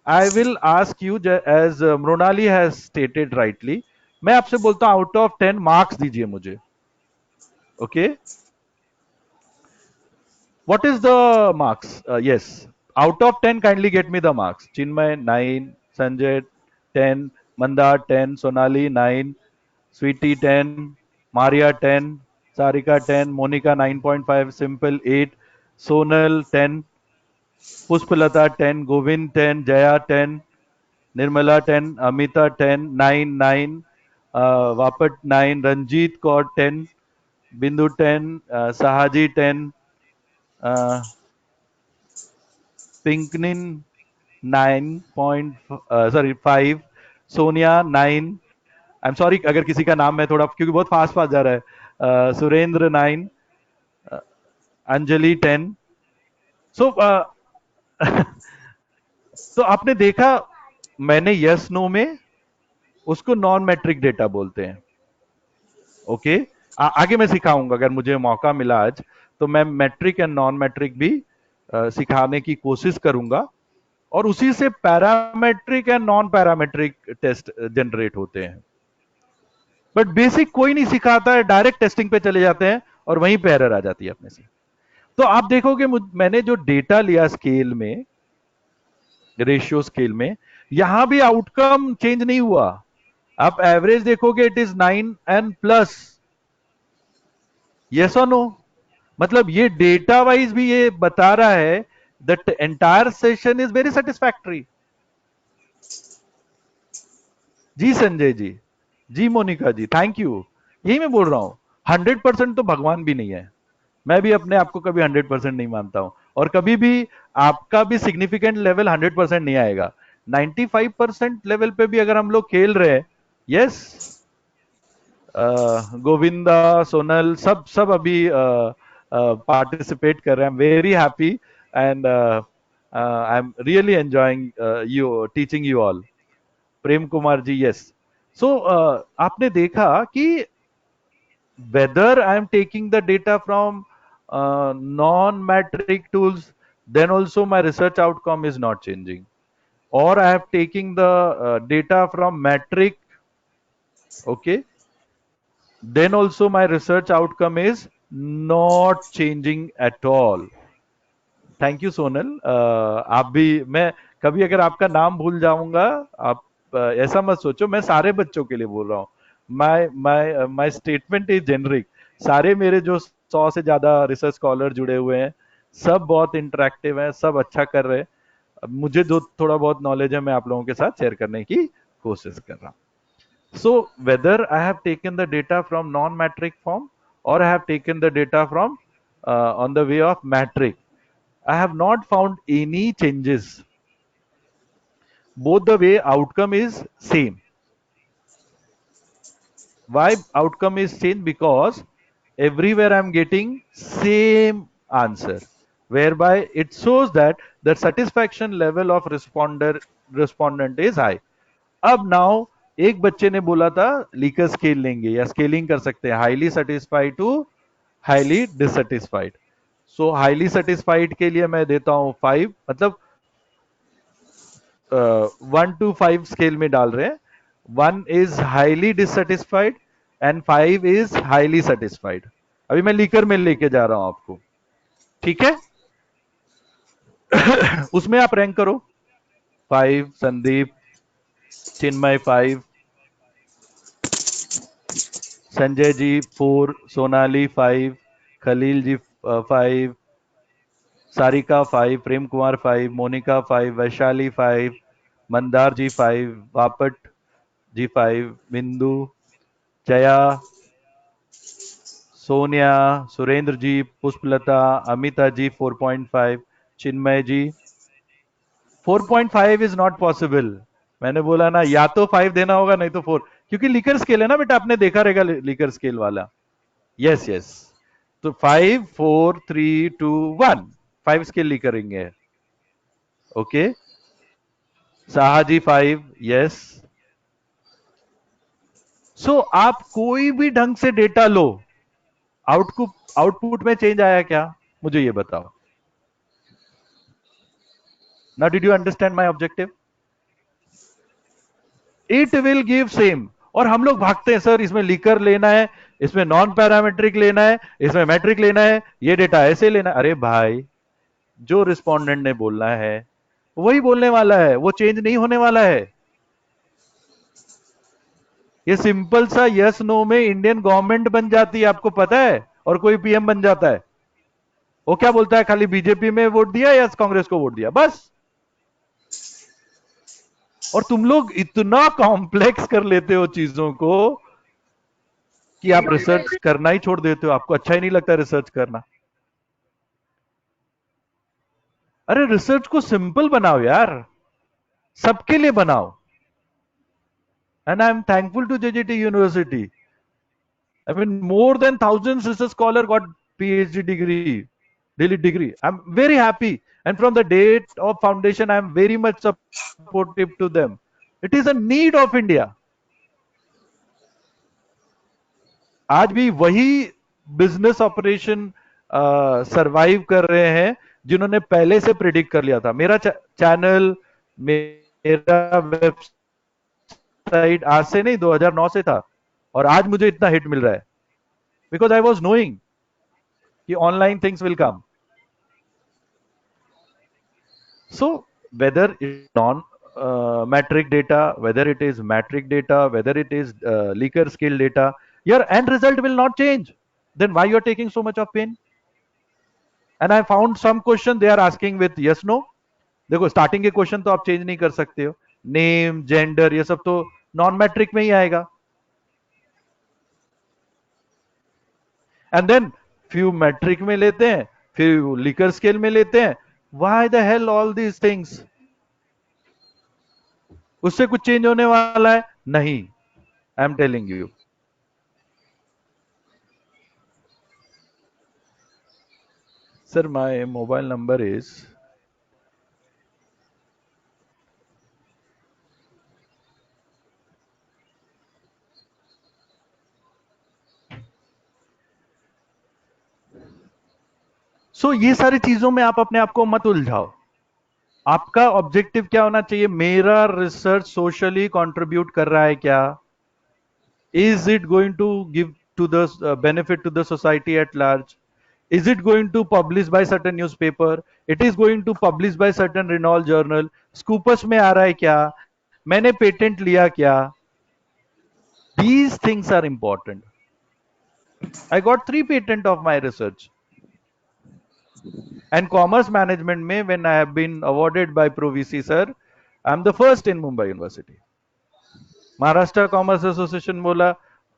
I will ask you, as Mronali has stated rightly, मैं आपसे बोलता हूं out of 10 marks दीजिए मुझे, okay? What is the marks? Yes. Out of 10, kindly get me the marks. Chinmay 9, Sanjay 10, Mandar 10, Sonali 9, Sweetie 10, Maria 10, Sarika 10, Monica 9.5, Simple 8, Sonal 10, Pushpalata 10, Govind 10, Jaya 10, Nirmala 10, Amita 10, 9, 9, Vapat 9, Ranjit Kaur 10, Bindu 10, Sahaji 10, Pinknin 5, Sonia 9, I am sorry अगर किसी का नाम मैं थोड़ा क्योंकि बहुत fast fast जा रहा है, सुरेंद्र 9, अंजलि 10. सो तो आपने देखा मैंने यस नो में उसको नॉन मैट्रिक डेटा बोलते हैं. ओके आगे मैं सिखाऊंगा अगर मुझे मौका मिला आज तो मैं मैट्रिक एंड नॉन मैट्रिक भी सिखाने की कोशिश करूंगा और उसी से parametric and non parametric test generate होते हैं. बट बेसिक कोई नहीं सिखाता है, डायरेक्ट टेस्टिंग पे चले जाते हैं और वहीं पे एरर आ जाती है अपने से. तो आप देखोगे मैंने जो डेटा लिया स्केल में, रेशियो स्केल में, यहां भी आउटकम चेंज नहीं हुआ. आप एवरेज देखोगे it is 9 and plus. Yes और नो? मतलब ये डेटा वाइज भी ये बता रहा है that entire session is very satisfactory. जी संजय जी, जी मोनिका जी, थैंक यू. यही मैं बोल रहा हूं 100% तो भगवान भी नहीं है. मैं भी अपने आप को कभी 100% नहीं मानता हूं और कभी भी आपका भी सिग्निफिकेंट लेवल 100% नहीं आएगा. 95% लेवल पे भी अगर हम लोग खेल रहे हैं, यस, गोविंदा, सोनल, सब अभी पार्टिसिपेट कर रहे हैं. I am very happy and I am really enjoying you teaching you all. Prem Kumar ji, yes. So आपने देखा कि whether I am taking the data from non-metric tools, then also my research outcome is not changing. Or I have taking the data from metric, okay, then also my research outcome is not changing at all. Thank you Sonal. आप भी, मैं कभी अगर आपका नाम भूल जाऊंगा आप ऐसा मत सोचो, मैं सारे बच्चों के लिए बोल रहा हूँ. My statement is generic. सारे मेरे जो 100 से ज्यादा रिसर्च स्कॉलर जुड़े हुए हैं सब बहुत इंटरेक्टिव हैं, सब अच्छा कर रहे हैं. मुझे जो थोड़ा बहुत नॉलेज है मैं आप लोगों के साथ शेयर करने की कोशिश कर रहा हूँ. So whether I have taken the data from non-metric form or I have taken the data from on the way of metric, I have not found any changes. Both the way outcome is same. Why outcome is same? Because everywhere I am getting same answer, whereby it shows that the satisfaction level of respondent is high. अब now एक बच्चे ने बोला था liquor scale लेंगे या scaling कर सकते हैं, highly satisfied to highly dissatisfied. So highly satisfied के लिए मैं देता हूं 5, मतलब 1 to 5 स्केल में डाल रहे हैं. 1 is highly dissatisfied and 5 is highly satisfied. अभी मैं लीकर में लेके जा रहा हूं आपको, ठीक है? उसमें आप रैंक करो. 5 संदीप, चिन्मय 5, संजय जी 4, सोनाली 5, खलील जी 5, सारिका 5, प्रेम कुमार 5, मोनिका 5, वैशाली 5, मंदार जी 5, वापट जी 5, बिंदु, जया, सोनिया, सुरेंद्र जी, पुष्पलता, अमिता जी 4.5, चिन्मय जी 4.5 इज नॉट पॉसिबल. मैंने बोला ना, या तो 5 देना होगा नहीं तो 4, क्योंकि लीकर स्केल है ना बेटा, आपने देखा रहेगा लीकर स्केल वाला. Yes yes. तो 5 4 3 2 1 5 स्केल लीकरिंग है. ओके, साहा जी 5, यस. सो आप कोई भी ढंग से डेटा लो, आउटपुट में चेंज आया क्या, मुझे ये बताओ. Now did you understand my objective? It will give same. और हम लोग भागते हैं, सर इसमें लीकर लेना है, इसमें नॉन पैरामेट्रिक लेना है, इसमें मैट्रिक लेना है, ये डेटा ऐसे लेना है। अरे भाई, जो रिस्पोंडेंट ने बोलना है वही बोलने वाला है, वो चेंज नहीं होने वाला है। ये सिंपल सा यस नो में इंडियन गवर्नमेंट बन जाती है, आपको पता है, और कोई पीएम बन जाता है। वो क्या बोलता है, खाली बीजेपी में वोट दिया या कांग्रेस को वोट दिया, बस। और तुम लोग इतना कॉम्प्लेक्स कर लेते हो चीजों को कि आप रिसर्च करना ही छोड़ देते हो, आपको अच्छा ही नहीं लगता रिसर्च करना। अरे रिसर्च को सिंपल बनाओ यार, सबके लिए बनाओ। And I am thankful to JJT university. I mean, more than thousands research scholar got PhD degree, daily degree. I'm very happy. And from the date of foundation, I'm very much supportive to them. It is a need of India. आज भी वही business operation survive कर रहे हैं जिन्होंने पहले से predict कर लिया था। मेरा चैनल, मेरा वेबसाइट आज से नहीं, 2009 से था, और आज मुझे इतना हिट मिल रहा है बिकॉज आई वॉज नोइंग कि online things will come. So whether it non metric data, whether it is matric data, whether it is Likert skill data, your end result will not change. Then why you are taking so much of pain? And I found some question they are asking with yes no. देखो starting के question तो आप change नहीं कर सकते हो, name, gender, ये सब तो नॉन मैट्रिक में ही आएगा। एंड देन फ्यू मैट्रिक में लेते हैं, फिर Likert स्केल में लेते हैं। Why the hell all these things? उससे कुछ चेंज होने वाला है नहीं, I am telling you. Sir my mobile number is so ये सारी चीजों में आप अपने आप को मत उलझाओ। आपका ऑब्जेक्टिव क्या होना चाहिए? मेरा रिसर्च सोशली कंट्रीब्यूट कर रहा है क्या? Is it going to give to the benefit to the society at large? Is it going to publish by certain newspaper? It is going to publish by certain renowned journal? Scopus में आ रहा है क्या? मैंने patent लिया क्या? These things are important. I got 3 patent of my research. And commerce management में when I have been awarded by Pro VC sir, I am the first in Mumbai University. Maharashtra commerce association बोला,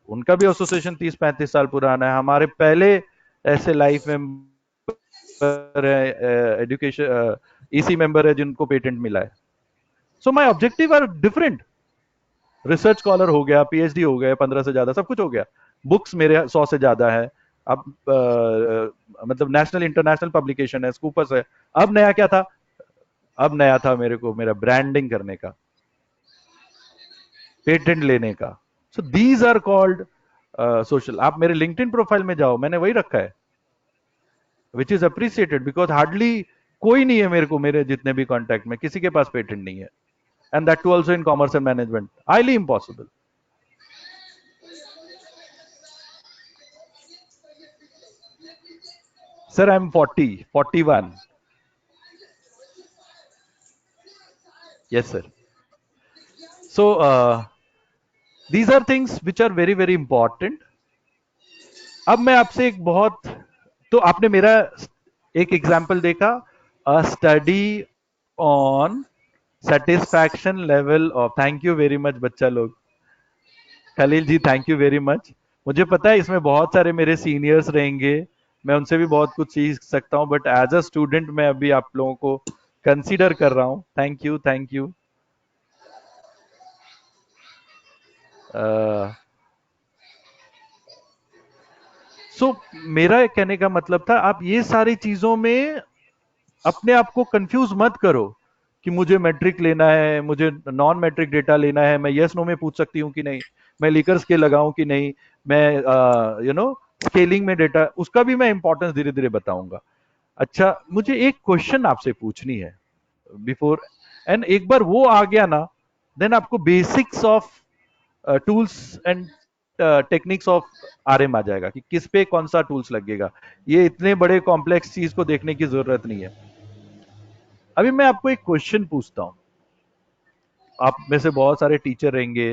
उनका भी association 30-35 साल पुराना है। हमारे पहले ऐसे life member education EC member है जिनको पेटेंट मिला है। So my objective are different. Research scholar हो गया, PhD हो गया, 15 से ज्यादा सब कुछ हो गया, बुक्स मेरे 100 से ज्यादा है। अब मतलब नेशनल इंटरनेशनल पब्लिकेशन है, स्कूपस है। अब नया क्या था? अब नया था मेरे को मेरा ब्रांडिंग करने का, पेटेंट लेने का। So these are called social. आप मेरे लिंक्डइन प्रोफाइल में जाओ, मैंने वही रखा है, which is appreciated because hardly कोई नहीं है मेरे को, मेरे जितने भी कॉन्टैक्ट में किसी के पास पेटेंट नहीं है, and that too also in commerce and management, highly impossible. Sir, I'm 41. Yes, sir. So, these are things which are very, very important. अब मैं आपसे एक बहुत, तो आपने मेरा एक एग्जाम्पल देखा, a study on satisfaction level of, thank you very much बच्चा लोग, खलील जी थैंक यू वेरी मच। मुझे पता है इसमें बहुत सारे मेरे सीनियर्स रहेंगे, मैं उनसे भी बहुत कुछ सीख सकता हूं, बट एज अ स्टूडेंट मैं अभी आप लोगों को कंसीडर कर रहा हूं। Thank you, thank you. So मेरा कहने का मतलब था, आप ये सारी चीजों में अपने आप को कंफ्यूज मत करो कि मुझे मैट्रिक लेना है, मुझे नॉन मैट्रिक डेटा लेना है, मैं यस नो में पूछ सकती हूँ कि नहीं, मैं Likert स्केल लगाऊं कि नहीं, मैं स्केलिंग में डेटा, उसका भी मैं इंपॉर्टेंस धीरे धीरे बताऊंगा। अच्छा, मुझे एक क्वेश्चन आपसे पूछनी है बिफोर, एंड एक बार वो आ गया ना, देन आपको basics of tools and techniques of RM आ जाएगा कि किस पे कौन सा टूल्स लगेगा। ये इतने बड़े कॉम्प्लेक्स चीज को देखने की जरूरत नहीं है। अभी मैं आपको एक क्वेश्चन पूछता हूं, आप में से बहुत सारे टीचर रहेंगे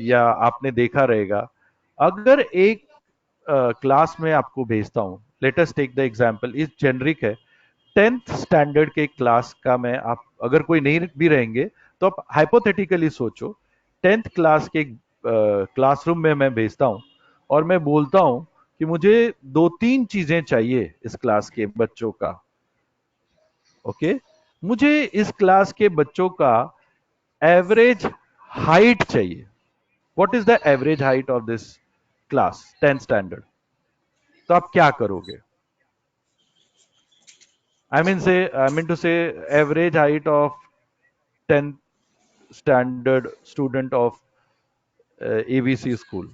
या आपने देखा रहेगा, अगर एक क्लास में आपको भेजता हूं, let us take the example, इस जेनरिक है, 10th स्टैंडर्ड के क्लास का मैं, आप अगर कोई नहीं भी रहेंगे तो आप हाइपोथेटिकली सोचो, 10th क्लास के क्लासरूम में मैं भेजता हूं और मैं बोलता हूं कि मुझे 2-3 चीजें चाहिए इस क्लास के बच्चों का। ओके, मुझे इस क्लास के बच्चों का एवरेज हाइट चाहिए। What is the average height of this class 10th standard? तो आप क्या करोगे? I mean to say average height of 10th standard student of ABC school.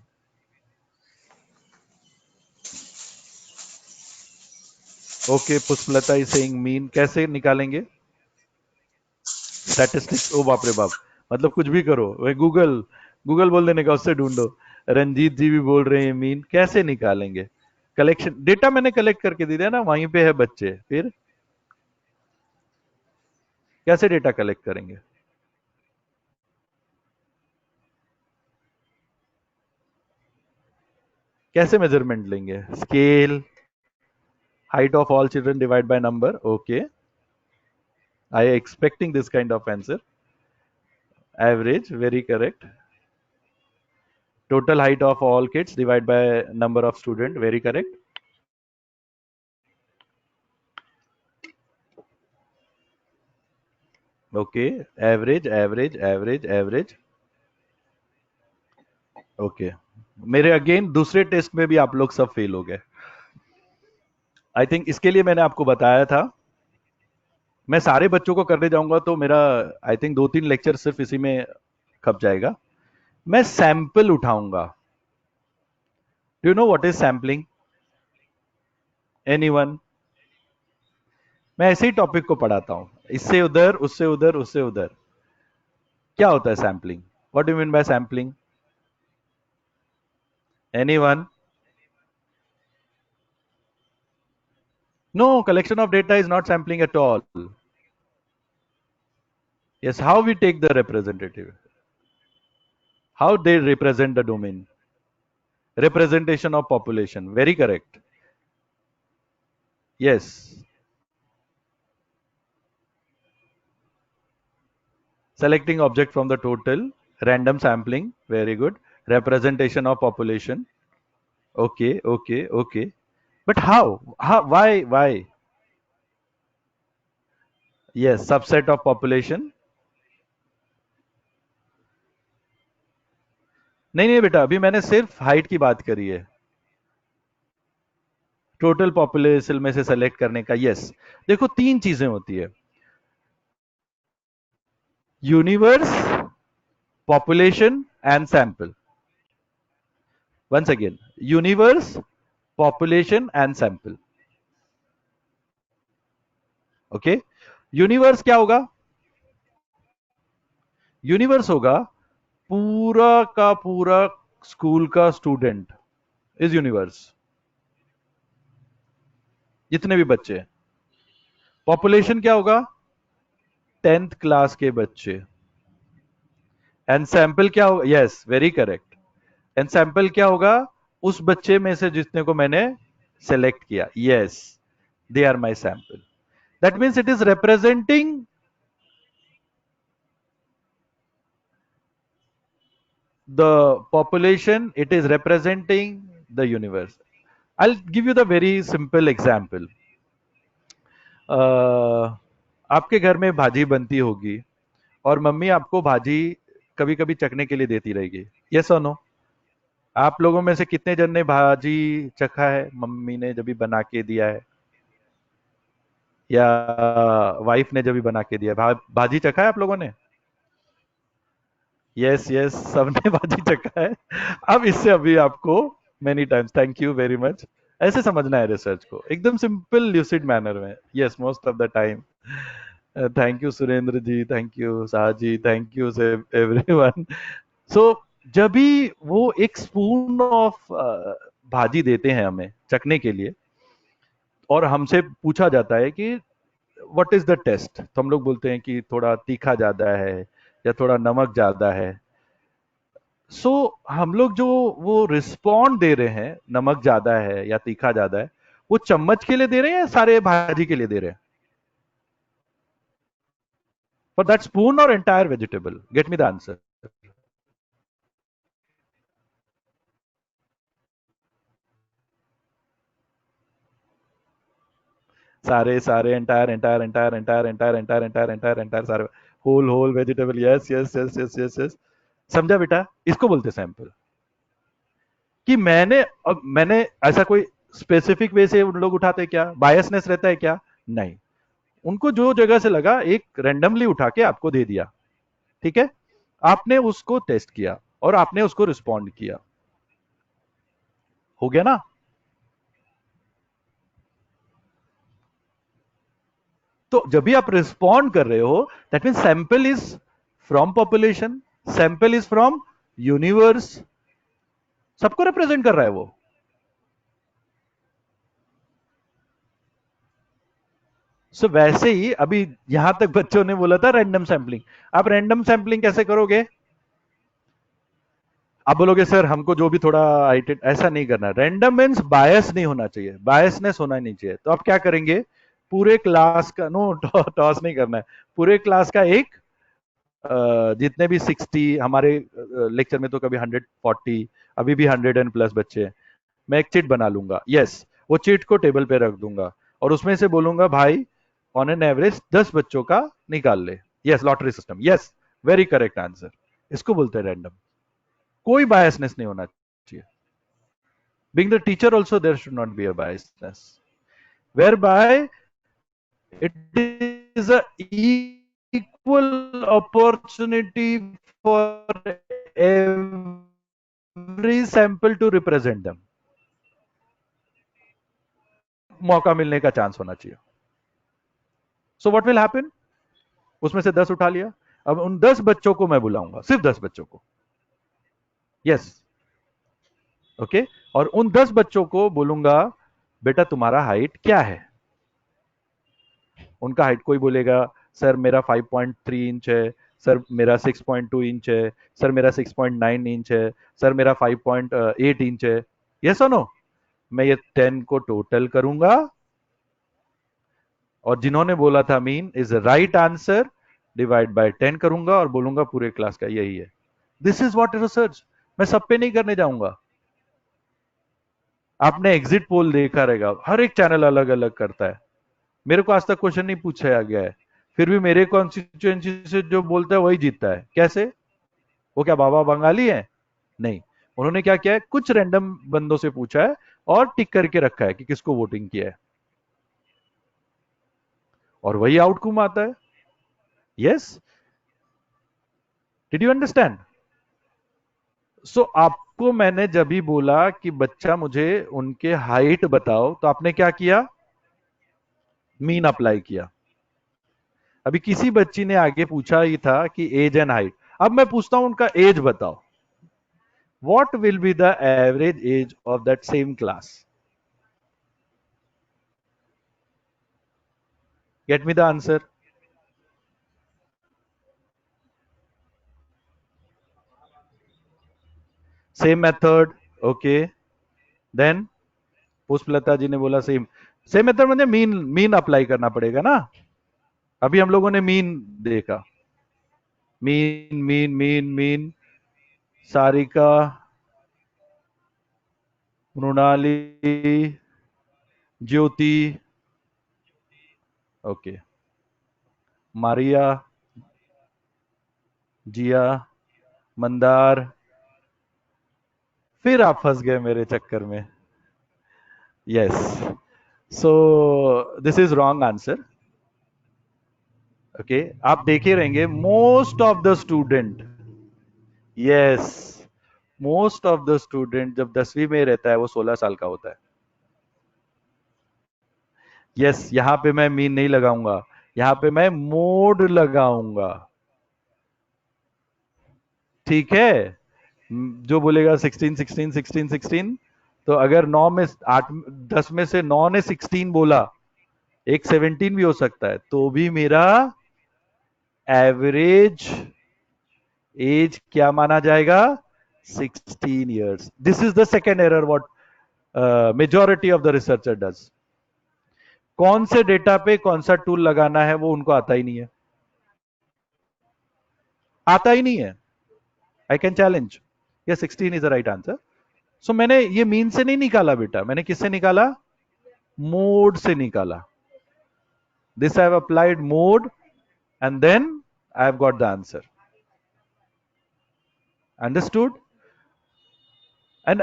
Okay, Pushpalata is saying mean. कैसे निकालेंगे स्टैटिस्टिक्स? ओ बाप रे बाप, मतलब कुछ भी करो, वही गूगल बोल देने का, उससे ढूंढो। रंजीत जी भी बोल रहे हैं मीन। कैसे निकालेंगे? कलेक्शन डेटा मैंने कलेक्ट करके दे दिया ना, वहीं पे है बच्चे, फिर कैसे डेटा कलेक्ट करेंगे? कैसे मेजरमेंट लेंगे? Scale, height of all children divided by number. Okay, I am expecting this kind of answer. Average, very correct. Total height of all kids divided by number of student, very correct. Okay, average. Okay, मेरे again दूसरे test में भी आप लोग सब fail हो गए। I think इसके लिए मैंने आपको बताया था, मैं सारे बच्चों को करने जाऊंगा तो मेरा आई थिंक 2-3 लेक्चर सिर्फ इसी में खप जाएगा। मैं सैंपल उठाऊंगा। Do you know what is sampling? Anyone? मैं ऐसे ही टॉपिक को पढ़ाता हूं, इससे उधर, उससे उधर, उससे उधर। क्या होता है sampling? What do you mean by sampling? Anyone? No, collection of data is not sampling at all. Yes, how we take the representative? How they represent the domain? Representation of population, very correct. Yes. Selecting object from the total, random sampling, very good. Representation of population. Okay. But how? Why? Yes, subset of population. नहीं बेटा, अभी मैंने सिर्फ height की बात करी है, total population में से सेलेक्ट करने का। यस, देखो 3 चीजें होती है, universe, population and sample. Once again, universe, population and sample. Okay, universe क्या होगा? यूनिवर्स होगा पूरा का पूरा स्कूल का स्टूडेंट इज यूनिवर्स, जितने भी बच्चे हैं। पॉपुलेशन क्या होगा? 10th क्लास के बच्चे। एंड सैंपल क्या होगा? Yes, very correct. And sample क्या होगा? उस बच्चे में से जितने को मैंने सेलेक्ट किया। Yes, they are my sample. That means it is representing the population, it is representing the universe. I'll give you the very simple example. आपके घर में भाजी बनती होगी और मम्मी आपको भाजी कभी कभी चखने के लिए देती रहेगी। यस और नो? आप लोगों में से कितने जन ने भाजी चखा है, मम्मी ने जब भी बना के दिया है या वाइफ ने जब भी बना के दिया है? भाजी चखा है आप लोगों ने? यस, सबने भाजी चखा है। अब इससे अभी आपको many times, thank you very much, ऐसे समझना है रिसर्च को, एकदम सिंपल ल्यूसिड मैनर में। Yes, most of the time. Thank you Surendra ji, thank you Shah ji, thank you everyone. जब भी वो एक स्पून ऑफ भाजी देते हैं हमें चखने के लिए और हमसे पूछा जाता है कि व्हाट इज द टेस्ट, तो हम लोग बोलते हैं कि थोड़ा तीखा ज्यादा है या थोड़ा नमक ज्यादा है। हम लोग जो वो रिस्पॉन्ड दे रहे हैं, नमक ज्यादा है या तीखा ज्यादा है, वो चम्मच के लिए दे रहे हैं या सारे भाजी के लिए दे रहे हैं? फॉर दैट स्पून और entire vegetable? Get me the answer. सारे सारे entire entire entire entire entire entire entire entire entire सारे whole whole vegetable. Yes yes yes yes yes yes, समझा बेटा? इसको बोलते सैंपल। कि मैंने ऐसा कोई स्पेसिफिक वे से उन लोग उठाते क्या? बायसनेस रहता है क्या? नहीं, उनको जो जगह से लगा एक रैंडमली उठा के आपको दे दिया, ठीक है? आपने उसको टेस्ट किया और आपने उसको रिस्पॉन्ड किया, हो गया ना? तो जब भी आप रिस्पॉन्ड कर रहे हो, that mean sample is from population, sample is from universe, सबको रिप्रेजेंट कर रहा है वो। वैसे ही अभी यहां तक बच्चों ने बोला था रैंडम सैंपलिंग। आप रैंडम सैंपलिंग कैसे करोगे? आप बोलोगे सर हमको जो भी थोड़ा ऐसा नहीं करना। रैंडम मीन्स बायस नहीं होना चाहिए, बायसनेस होना नहीं चाहिए। तो आप क्या करेंगे? पूरे क्लास का टॉस नहीं करना है, पूरे क्लास का एक जितने भी 60, हमारे लेक्चर में तो कभी 140, अभी भी 100+ बच्चे हैं, मैं एक चिट बना लूंगा। यस, वो चिट को टेबल पे रख दूंगा और उसमें से बोलूंगा भाई ऑन एन एवरेज 10 बच्चों का निकाल ले। Yes, lottery system. Yes, very correct answer. इसको बोलते हैं रैंडम। कोई बायसनेस नहीं होना चाहिए। Being the teacher also there should not be a biasness, whereby it is a equal opportunity for every sample to represent them. मौका मिलने का चांस होना चाहिए। So what will happen? उसमें से 10 उठा लिया, अब उन 10 बच्चों को मैं बुलाऊंगा, सिर्फ 10 बच्चों को। यस, ओके, और उन 10 बच्चों को बोलूंगा बेटा तुम्हारा हाइट क्या है? उनका हाइट, कोई बोलेगा सर मेरा 5.3 इंच है, सर मेरा 6.2 इंच है, सर मेरा 6.9 इंच है, सर मेरा 5.8 इंच है। यस और नो? मैं ये 10 को टोटल करूंगा और जिन्होंने बोला था mean is right answer, divide by 10 करूंगा और बोलूंगा पूरे क्लास का यही है। This is what research. मैं सब पे नहीं करने जाऊंगा। आपने एग्जिट पोल देखा रहेगा, हर एक चैनल अलग अलग करता है। मेरे को आज तक क्वेश्चन नहीं पूछा गया है, फिर भी मेरे कॉन्स्टिट्यूएंसी से जो बोलता है वही जीतता है। कैसे? वो क्या बाबा बंगाली है? नहीं, उन्होंने क्या किया है, कुछ रैंडम बंदों से पूछा है और टिक करके रखा है कि किसको वोटिंग किया है, और वही आउटकम आता है। Yes, did you understand? So आपको मैंने जब भी बोला कि बच्चा मुझे उनके हाइट बताओ, तो आपने क्या किया? मीन अप्लाई किया। अभी किसी बच्ची ने आगे पूछा ही था कि एज एंड हाइट। अब मैं पूछता हूं उनका एज बताओ। What will be the average age of that same class? Get me the answer. Same method, okay. Then Pushpalata ji ने बोला सेम मेथड म्हणजे मीन अप्लाई करना पड़ेगा ना। अभी हम लोगों ने मीन देखा, mean mean mean mean. Sarika, Mrinali, Jyoti, okay, Maria, Jiya, Mandar. फिर आप फंस गए मेरे चक्कर में। Yes, so this is wrong answer. Okay, आप देखे रहेंगे most of the student, yes, most of the student जब 10वीं में रहता है वो 16 साल का होता है। यस, यहां पे मैं मीन नहीं लगाऊंगा, यहां पे मैं मोड लगाऊंगा। ठीक है? जो बोलेगा 16 16 16 16, तो अगर 9 में 8 10 में से 9 ने 16 बोला, एक 17 भी हो सकता है, तो भी मेरा एवरेज एज क्या माना जाएगा? 16 years. This is the second error what majority of the researcher does. कौन से डेटा पे कौन सा टूल लगाना है वो उनको आता ही नहीं है, आता ही नहीं है. I can challenge. ये 16 इज द राइट आंसर. सो मैंने ये मीन से नहीं निकाला बेटा, मैंने किससे निकाला? मोड से निकाला. This I have applied mode and then I have got the answer. Understood? And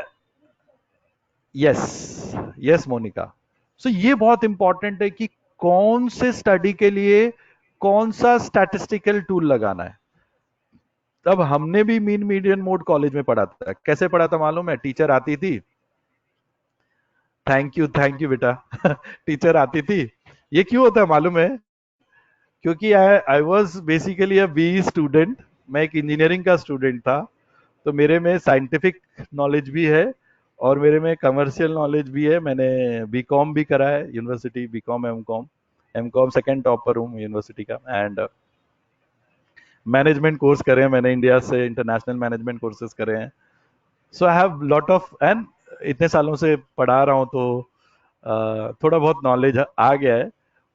yes yes Monika. So ये बहुत इंपॉर्टेंट है कि कौन से स्टडी के लिए कौन सा स्टैटिस्टिकल टूल लगाना है. तब हमने भी मीन मीडियन मोड कॉलेज में पढ़ा था. कैसे पढ़ा था मालूम है? टीचर आती थी. थैंक यू बेटा. टीचर आती थी. ये क्यों होता है मालूम है? क्योंकि I was basically a B student. मैं एक इंजीनियरिंग का स्टूडेंट था, तो मेरे में साइंटिफिक नॉलेज भी है और मेरे में कमर्शियल नॉलेज भी है. मैंने बीकॉम भी करा है university, BCom MCom second topper हूँ यूनिवर्सिटी का. एंड मैनेजमेंट कोर्स करे हैं मैंने इंडिया से, इंटरनेशनल मैनेजमेंट कोर्सेज करे हैं. So I have lot of, and इतने सालों से पढ़ा रहा हूँ तो थोड़ा बहुत नॉलेज आ गया है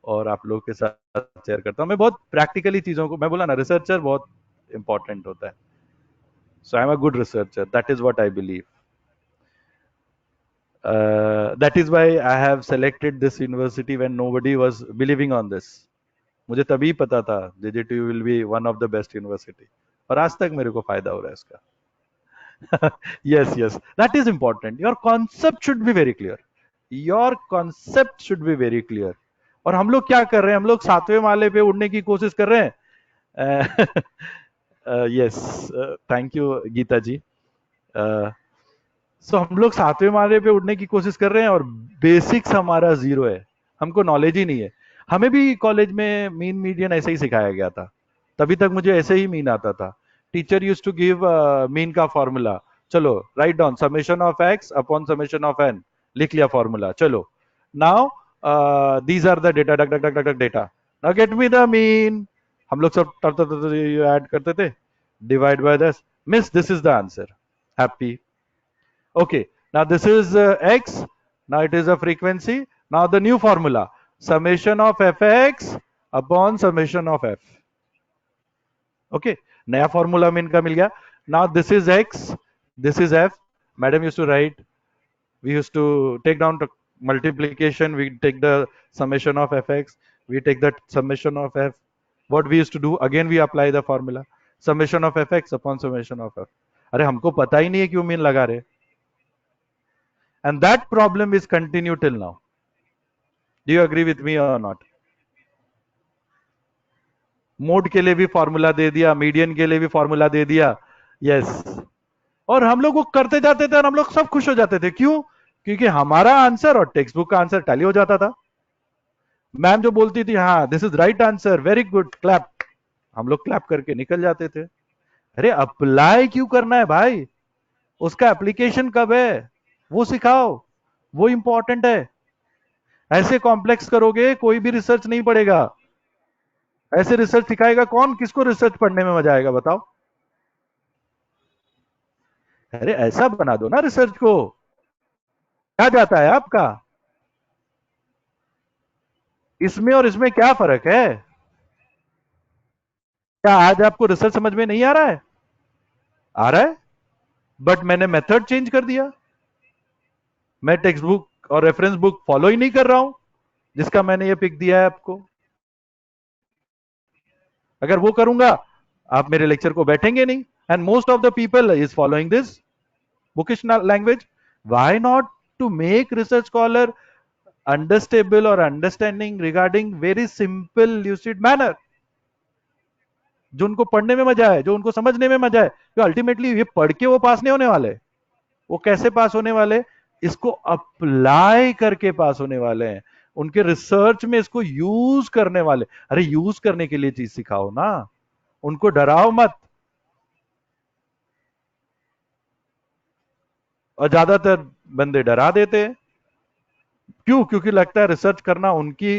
और आप लोग के साथ शेयर करता हूँ. मैं बहुत प्रैक्टिकली चीजों को, मैं बोला ना रिसर्चर बहुत इंपॉर्टेंट होता है. So I am a good researcher. That is what I believe. That is why I have selected this university when nobody was believing on this. मुझे तभी पता था JJTU will be one of the best university, और आज तक मेरे को फायदा हो रहा है इसका. yes, that is important. Your concept should be very clear. Your concept should be very clear. और हम लोग क्या कर रहे हैं? हम लोग 7वें माले पे उड़ने की कोशिश कर रहे हैं. yes, thank you गीता जी. सो हम लोग 7वें माले पे उड़ने की कोशिश कर रहे हैं और बेसिक्स हमारा जीरो है. हमको नॉलेज ही नहीं है. हमें भी कॉलेज में मीन मीडियन ऐसे ही सिखाया गया था. तभी तक मुझे ऐसे ही मीन आता था. Teacher used to give mean का फॉर्मूला. चलो write down summation of X upon summation of N. लिख लिया फॉर्मूला. चलो now these are the data. डक डक डक डक data. Now get me the mean. हम लोग सब ऐड करते थे. Divide by this. Miss this is the answer. Happy. Okay, now this is x. Now it is a frequency. Now the new formula, summation of fx upon summation of f. Okay, नया formula में इनका मिल गया. Now this is x, this is f. Madam used to write. We used to take down to multiplication. We take the summation of fx. We take the summation of f. What we used to do? Again we apply the formula. Summation of fx upon summation of f. अरे हमको पता ही नहीं है क्यों mean लगा रहे. And that problem is continued till now. Do you agree with me or not? Mode के लिए भी फॉर्मूला दे दिया, मीडियन के लिए भी फॉर्मूला दे दिया. यस. और हम लोग वो करते जाते थे और हम लोग सब खुश हो जाते थे. क्यों? क्योंकि हमारा आंसर और टेक्स्ट बुक का आंसर टैली हो जाता था. मैम जो बोलती थी हाँ this is right answer, very good, clap, हम लोग क्लैप करके निकल जाते थे. अरे अप्लाई क्यों करना है भाई? उसका एप्लीकेशन कब है वो सिखाओ, वो इंपॉर्टेंट है. ऐसे कॉम्प्लेक्स करोगे कोई भी रिसर्च नहीं पढ़ेगा. ऐसे रिसर्च सिखाएगा कौन? किसको रिसर्च पढ़ने में मजा आएगा बताओ? अरे ऐसा बना दो ना रिसर्च को. क्या जाता है आपका? इसमें और इसमें क्या फर्क है? क्या आज आपको रिसर्च समझ में नहीं आ रहा है? आ रहा है, बट मैंने मेथड चेंज कर दिया. मैं टेक्स्ट बुक और रेफरेंस बुक फॉलो ही नहीं कर रहा हूं जिसका मैंने ये पिक दिया है आपको. अगर वो करूंगा आप मेरे लेक्चर को बैठेंगे नहीं. And most of the people is following this bookish language. Why not to make research scholar understandable और understanding regarding very simple lucid manner, जो उनको पढ़ने में मजा है, जो उनको समझने में मजा है. जो अल्टीमेटली ये पढ़ के वो पास नहीं होने वाले. वो कैसे पास होने वाले? इसको अप्लाई करके पास होने वाले हैं. उनके रिसर्च में इसको यूज करने वाले. अरे यूज करने के लिए चीज सिखाओ ना, उनको डराओ मत. और ज्यादातर बंदे डरा देते हैं। क्यों? क्योंकि लगता है रिसर्च करना उनकी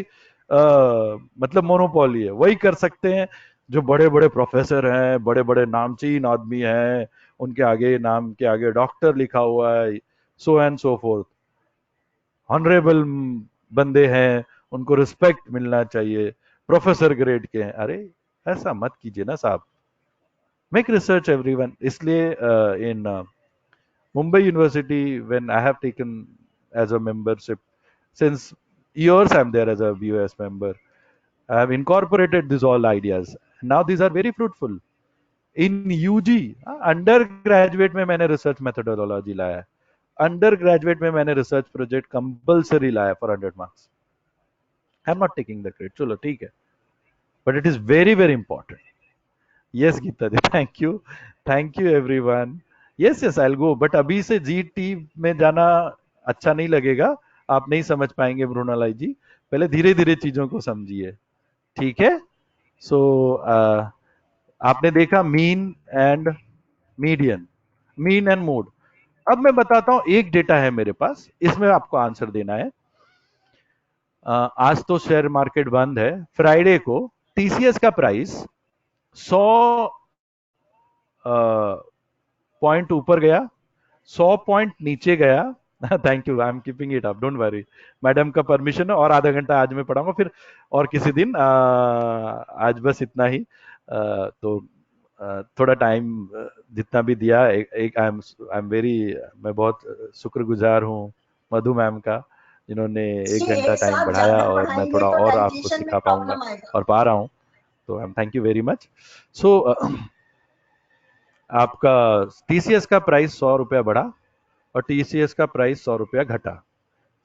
मतलब मोनोपोली है, वही कर सकते हैं जो बड़े बड़े प्रोफेसर हैं, बड़े बड़े नामचीन आदमी हैं, उनके आगे नाम के आगे डॉक्टर लिखा हुआ है, so and so fourth, honourable बंदे हैं, उनको रिस्पेक्ट मिलना चाहिए, प्रोफेसर ग्रेड के हैं। अरे ऐसा मत कीजिए ना साहब, मेक रिसर्च एवरीवन। इसलिए इन Mumbai University, when I have taken as a membership, since years I'm there as a BOS member, I have incorporated these all ideas. Now these are very fruitful. In UG, undergraduate में मैंने research methodology लाया है, undergraduate में मैंने research project compulsory लाया for 100 marks. I'm not taking the credit, चलो ठीक है, but it is very very important. Yes, Geeta ji, thank you everyone. Yes, I'll go. But अभी से GT में जाना अच्छा नहीं लगेगा, आप नहीं समझ पाएंगे ब्रूनालाई जी। पहले धीरे धीरे चीजों को समझिए, ठीक है? सो आपने देखा mean and median, mean and mode. अब मैं बताता हूं, एक डेटा है मेरे पास, इसमें आपको आंसर देना है। आज तो शेयर मार्केट बंद है। फ्राइडे को टीसीएस का प्राइस 100 पॉइंट ऊपर गया, 100 पॉइंट नीचे गया। Thank you, I am keeping it up, don't worry. Madam का परमिशन है और आधा घंटा आज मैं पढ़ाऊंगा, फिर और किसी दिन। आज बस इतना ही। तो थोड़ा टाइम जितना भी दिया, एक आई एम वेरी, मैं बहुत शुक्रगुजार हूँ मधु मैम का, जिन्होंने 1 घंटा टाइम बढ़ाया और मैं थोड़ा और आपको सिखा पाऊंगा और पा रहा हूँ, तो I am thank you very much. So आपका टीसीएस का प्राइस 100 रुपया बढ़ा और टीसीएस का प्राइस 100 रुपया घटा,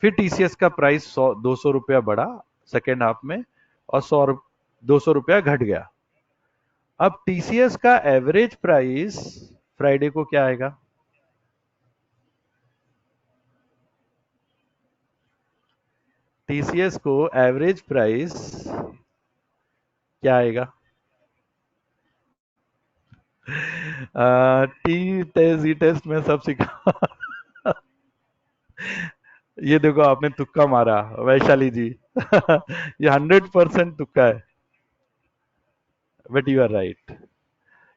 फिर टीसीएस का प्राइस 200 रुपया बढ़ा सेकेंड हाफ में और 200 रुपया घट गया। अब टीसीएस का एवरेज प्राइस फ्राइडे को क्या आएगा? टीसीएस को एवरेज प्राइस क्या आएगा? टी टेस्ट जी टेस्ट में सब सीखा। ये देखो आपने तुक्का मारा वैशाली जी। ये 100% तुक्का है, but you are right.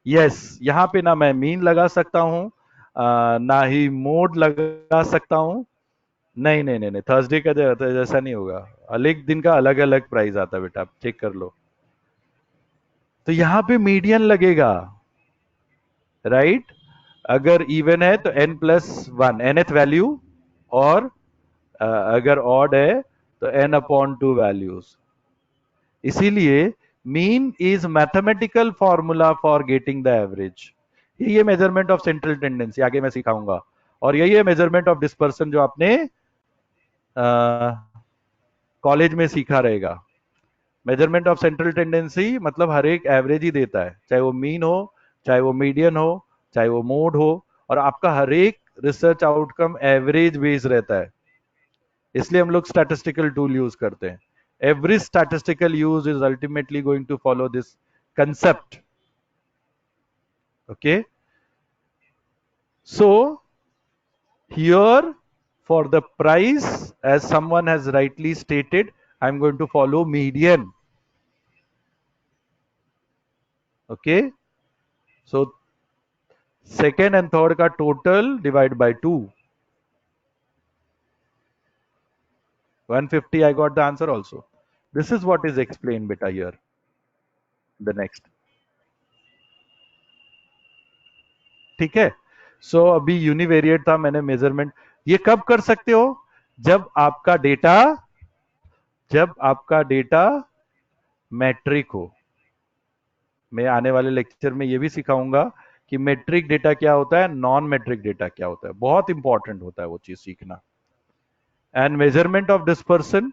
Yes, यहाँ पे ना मैं मीन लगा सकता हूँ, ना ही मोड लगा सकता हूँ। नहीं नहीं नहीं, थर्सडे का जैसा नहीं होगा, अलग दिन का अलग अलग प्राइस आता है बेटा, आप चेक कर लो। तो यहाँ पे मीडियन लगेगा, राइट? अगर इवन है तो n+1 nth वैल्यू, और अगर ऑड है तो n/2 वैल्यूज। इसीलिए mean is mathematical formula for getting the average. ये मेजरमेंट ऑफ सेंट्रल टेंडेंसी आगे मैं सिखाऊंगा, और यही है मेजरमेंट ऑफ डिस्पर्सन जो आपने कॉलेज में सीखा रहेगा। मेजरमेंट ऑफ सेंट्रल टेंडेंसी मतलब हर एक एवरेज ही देता है, चाहे वो मीन हो, चाहे वो मीडियन हो, चाहे वो मोड हो, और आपका हर एक रिसर्च आउटकम एवरेज बेस्ड रहता है। इसलिए हम लोग स्टैटिस्टिकल टूल यूज करते हैं। Every statistical use is ultimately going to follow this concept. Okay, so here for the price, as someone has rightly stated, I'm going to follow median. Okay, so second and third ka total divide by 2, 150. I got the answer also. This is what is explained beta here. The next, ठीक है? So अभी univariate था, मैंने measurement ये कब कर सकते हो? जब आपका डेटा मैट्रिक हो। मैं आने वाले लेक्चर में ये भी सिखाऊंगा कि मैट्रिक डेटा क्या होता है, नॉन मैट्रिक डेटा क्या होता है। बहुत इंपॉर्टेंट होता है वो चीज सीखना। And measurement of dispersion.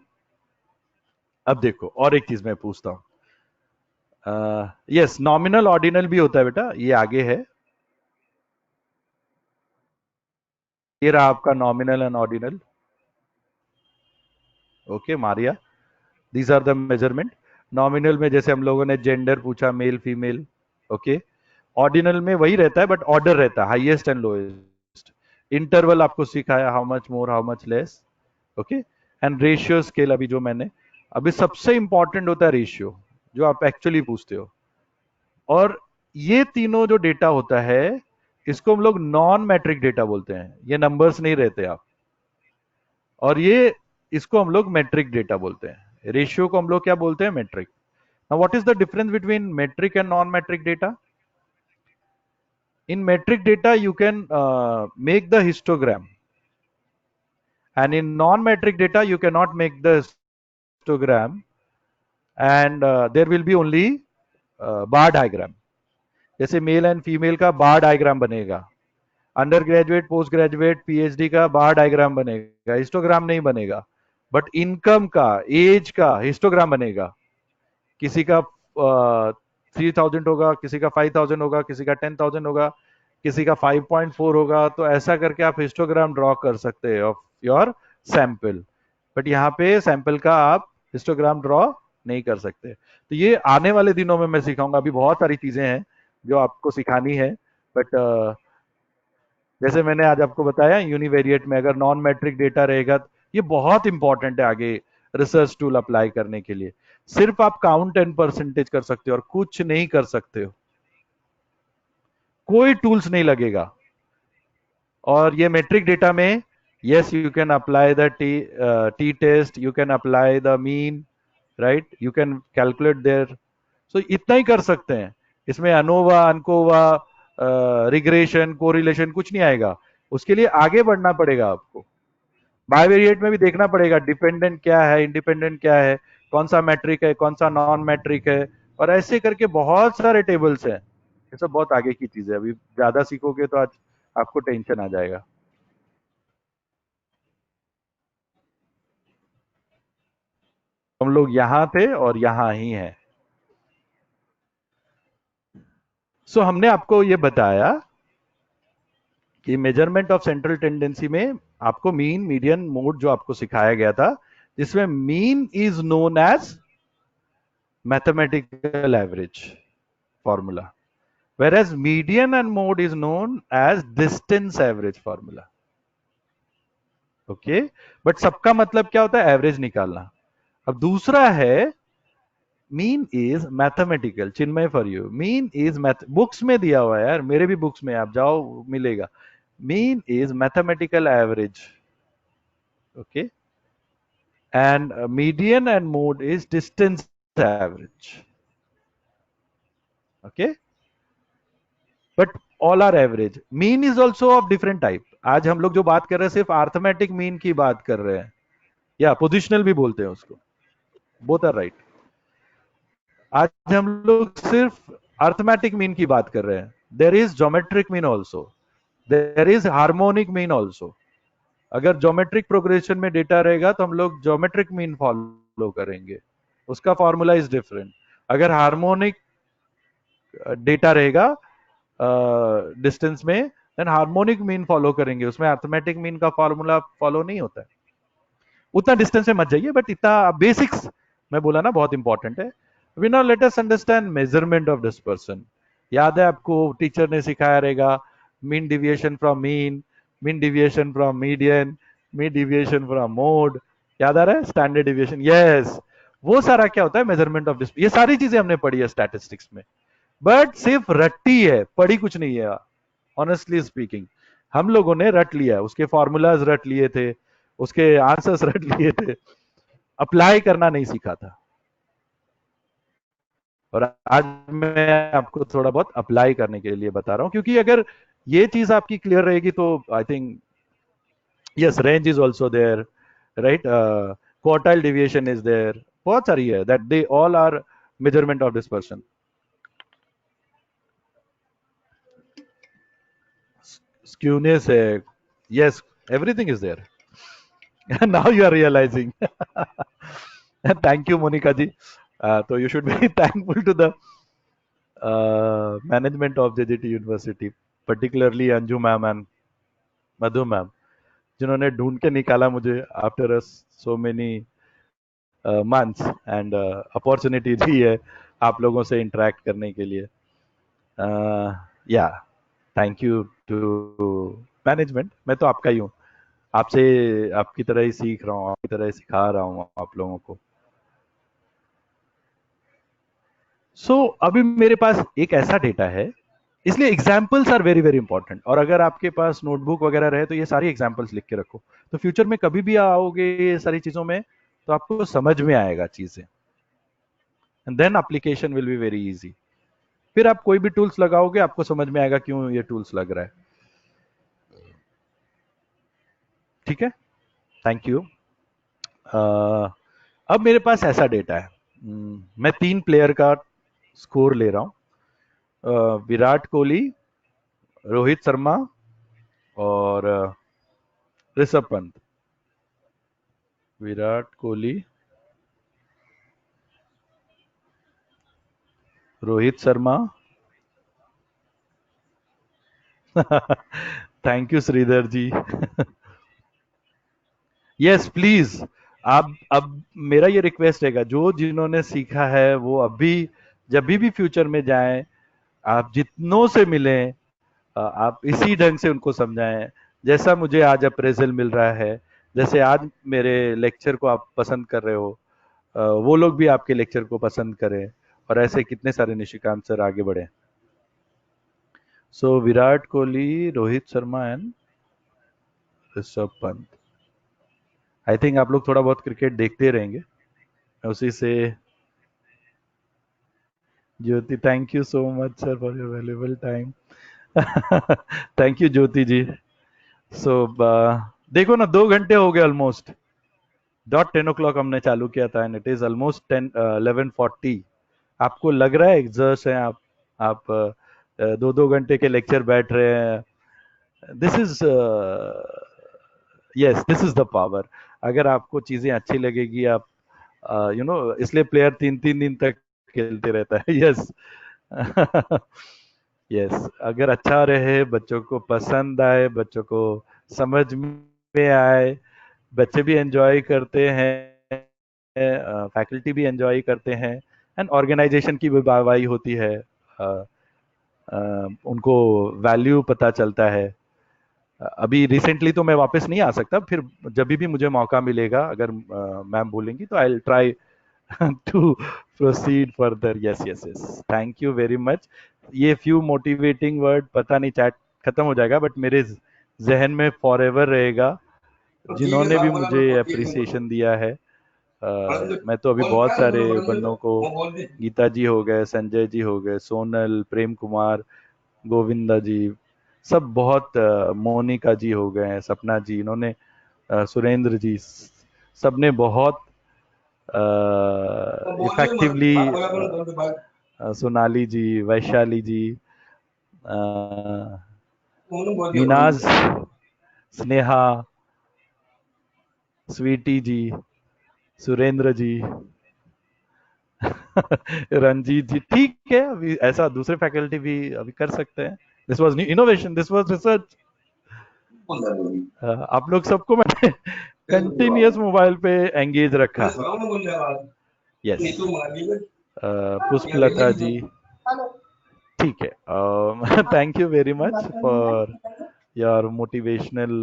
अब देखो और एक चीज मैं पूछता हूं, यस, नॉमिनल ऑर्डिनल भी होता है बेटा, ये आगे है, ये रहा आपका nominal and ordinal. Okay Maria, these are the measurement. Nominal में जैसे हम लोगों ने जेंडर पूछा, मेल फीमेल। ओके, ऑर्डिनल में वही रहता है बट ऑर्डर रहता है, हाईएस्ट एंड लोएस्ट। इंटरवल आपको सिखाया, how much more how much less, okay, and ratio scale अभी जो मैंने, अभी सबसे इंपॉर्टेंट होता है रेशियो, जो आप एक्चुअली पूछते हो। और ये तीनों जो डेटा होता है इसको हम लोग नॉन मैट्रिक डेटा बोलते हैं, ये नंबर्स नहीं रहते आप, और ये इसको हम लोग मैट्रिक डेटा बोलते हैं। रेशियो को हम लोग क्या बोलते हैं? Metric. Now what is the difference between metric and non metric data? In metric data, you can make the histogram, and in non-metric data, you cannot make the histogram, and there will be only bar diagram. जैसे male and female का बार diagram बनेगा, under graduate post graduate PhD का बार diagram बनेगा, histogram नहीं बनेगा। But income का, as का histogram बनेगा। किसी का 3000 होगा, किसी का 5000 होगा, किसी का 10,000 होगा, किसी का 5.4 होगा। तो ऐसा करके आप हिस्टोग्राम ड्रॉ कर सकते हैं ऑफ योर सैंपल। बट यहाँ पे सैंपल का आप हिस्टोग्राम ड्रॉ नहीं कर सकते। तो ये आने वाले दिनों में मैं सिखाऊंगा। अभी बहुत सारी चीजें हैं जो आपको सिखानी है, बट जैसे मैंने आज आपको बताया यूनिवेरिएट में अगर नॉन मैट्रिक डेटा रहेगा, ये बहुत इंपॉर्टेंट है आगे रिसर्च टूल अप्लाई करने के लिए। सिर्फ आप काउंट एंड परसेंटेज कर सकते हो और कुछ नहीं कर सकते हो, कोई टूल्स नहीं लगेगा। और ये मैट्रिक डेटा में yes you can apply the t test, you can apply the mean, right, you can calculate there, so इतना ही कर सकते हैं। इसमें अनोवा अनकोवा रिग्रेशन कोरिलेशन कुछ नहीं आएगा। उसके लिए आगे बढ़ना पड़ेगा आपको। बाइवेरिएट में भी देखना पड़ेगा डिपेंडेंट क्या है, इंडिपेंडेंट क्या है, कौन सा मैट्रिक है, कौन सा नॉन मैट्रिक है, और ऐसे करके बहुत सारे टेबल्स हैं। ये सब बहुत आगे की चीज है, अभी ज्यादा सीखोगे तो आज आपको टेंशन आ जाएगा। हम लोग यहां थे और यहां ही हैं। सो हमने आपको ये बताया कि मेजरमेंट ऑफ सेंट्रल टेंडेंसी में आपको मीन मीडियन मोड जो आपको सिखाया गया था, जिसमें mean is known as mathematical average formula, whereas median and mode is known as distance average formula. Okay, but सबका मतलब क्या होता है? एवरेज निकालना। अब दूसरा है mean is mathematical. Chinmay for you, mean is math, books में दिया हुआ है यार, मेरे भी बुक्स में, आप जाओ मिलेगा। Mean is mathematical average, okay, and median and mode is distance average, okay, but all are average. Mean is also of different type. आज हम लोग जो बात कर रहे हैं सिर्फ अर्थमेटिक मीन की बात कर रहे हैं, या पोजिशनल भी बोलते हैं उसको, बोथ आर राइट। आज हम लोग सिर्फ अर्थमेटिक मीन की बात कर रहे हैं। There is geometric mean also, there is harmonic mean also. अगर ज्योमेट्रिक प्रोग्रेशन में डेटा रहेगा तो हम लोग ज्योमेट्रिक मीन फॉलो करेंगे, उसका फॉर्मूला इज डिफरेंट। अगर हार्मोनिक डेटा रहेगा डिस्टेंस में, देन हार्मोनिक मीन फॉलो करेंगे, उसमें अर्थमेटिक मीन का फॉर्मूला फॉलो नहीं होता है। उतना डिस्टेंस में मत जाइए, बट इतना बेसिक्स मैं बोला ना बहुत इंपॉर्टेंट है। We now let us understand measurement of dispersion. याद है आपको टीचर ने सिखाया रहेगा mean deviation from mean, mean deviation from median, mean deviation from mode, याद आ रहा है? स्टैंडर्ड डिविएशन, यस, वो सारा क्या होता है? Measurement of dispersion. ये सारी चीजें हमने पढ़ी है स्टैटिस्टिक्स में, बट सिर्फ रट्टी है, पढ़ी कुछ नहीं है। ऑनेस्टली स्पीकिंग, हम लोगों ने रट लिया, उसके फॉर्मूलाज रट लिए थे, उसके आंसर्स रट लिए थे, अप्लाई करना नहीं सीखा था। और आज मैं आपको थोड़ा बहुत अप्लाई करने के लिए बता रहा हूं, क्योंकि अगर ये चीज आपकी क्लियर रहेगी तो I think yes, range is also there, right, quartile deviation is there, बहुत सारी है, that they all are measurement of dispersion. Skewness है, yes, everything is there. Now you are realizing. Thank you, Monica ji. So you should be thankful to the management of JJT University, particularly Anju ma'am and Madhu ma'am, जिन्होंने ढूंढ के निकाला मुझे after so many months and opportunity दी है आप लोगों से interact करने के लिए। Yeah. Thank you to management, मैं तो आपका ही हूँ, आपसे आपकी तरह ही सीख रहा हूँ, आपकी तरह ही सिखा रहा हूँ आप लोगों को। सो अभी मेरे पास एक ऐसा डेटा है, इसलिए examples are very very important. और अगर आपके पास नोटबुक वगैरह रहे तो ये सारी एग्जाम्पल्स लिख के रखो, तो फ्यूचर में कभी भी आओगे ये सारी चीजों में तो आपको समझ में आएगा चीजें, and then application will be very easy. फिर आप कोई भी टूल्स लगाओगे आपको समझ में आएगा क्यों ये टूल्स लग रहा है। ठीक है, थैंक यू। अब मेरे पास ऐसा डेटा है, मैं 3 प्लेयर का स्कोर ले रहा हूं, विराट कोहली, रोहित शर्मा और Rishabh Pant. Virat Kohli, Rohit Sharma thank you Sridhar ji. Yes please, आप अब मेरा ये रिक्वेस्ट रहेगा, जो जिन्होंने सीखा है वो अभी जब भी फ्यूचर में जाएं, आप जितनों से मिलें आप इसी ढंग से उनको समझाएं, जैसा मुझे आज अप्रेजल मिल रहा है, जैसे आज मेरे लेक्चर को आप पसंद कर रहे हो, वो लोग भी आपके लेक्चर को पसंद करें, और ऐसे कितने सारे निशिकांत सर आगे बढ़े। So Virat Kohli, Rohit Sharma and Rishabh Pant. I think आप लोग थोड़ा बहुत क्रिकेट देखते रहेंगे, उसी से। Jyoti, thank you so much sir for your valuable time. Thank you Jyoti ji. So देखो ना, 2 घंटे हो गए ऑलमोस्ट, डॉट 10 o'clock हमने चालू किया था एंड इट इज ऑलमोस्ट 11:40। आपको लग रहा है एग्जर्स हैं आप 2-2 घंटे के लेक्चर बैठ रहे हैं। This is yes, this is the power. अगर आपको चीजें अच्छी लगेगी, आप इसलिए प्लेयर 3-3 दिन तक खेलते रहता है। यस यस, अगर अच्छा रहे, बच्चों को पसंद आए, बच्चों को समझ में आए, बच्चे भी एंजॉय करते हैं, फैकल्टी भी एंजॉय करते हैं, एंड ऑर्गेनाइजेशन की भी वाहवाही होती है, उनको वैल्यू पता चलता है। अभी रिसेंटली तो मैं वापस नहीं आ सकता, फिर जब भी मुझे मौका मिलेगा, अगर मैम बोलेंगी तो I will try to proceed further. Yes yes yes, thank you very much. ये फ्यू मोटिवेटिंग वर्ड, पता नहीं चैट खत्म हो जाएगा, बट मेरे जहन में फॉर एवर रहेगा, जिन्होंने भी मुझे अप्रिसिएशन दिया है। मैं तो अभी बहुत सारे बंदों को, गीता जी हो गए, संजय जी हो गए, सोनल, प्रेम कुमार, गोविंदा जी, सब बहुत, मोनिका जी हो गए, सपना जी, इन्होंने, सुरेंद्र जी, सबने बहुत इफेक्टिवली, सोनाली जी, वैशाली जी, मीनाज, स्नेहा, स्वीटी जी, सुरेंद्र जी, रंजीत जी, ठीक है, अभी ऐसा दूसरे फैकल्टी भी अभी कर सकते हैं। This was new innovation, this was research. आप लोग सबको मैंने कंटिन्यूअस मोबाइल पे एंगेज रखा। यस, पुष्पलता जी, ठीक है। Thank you very much for your motivational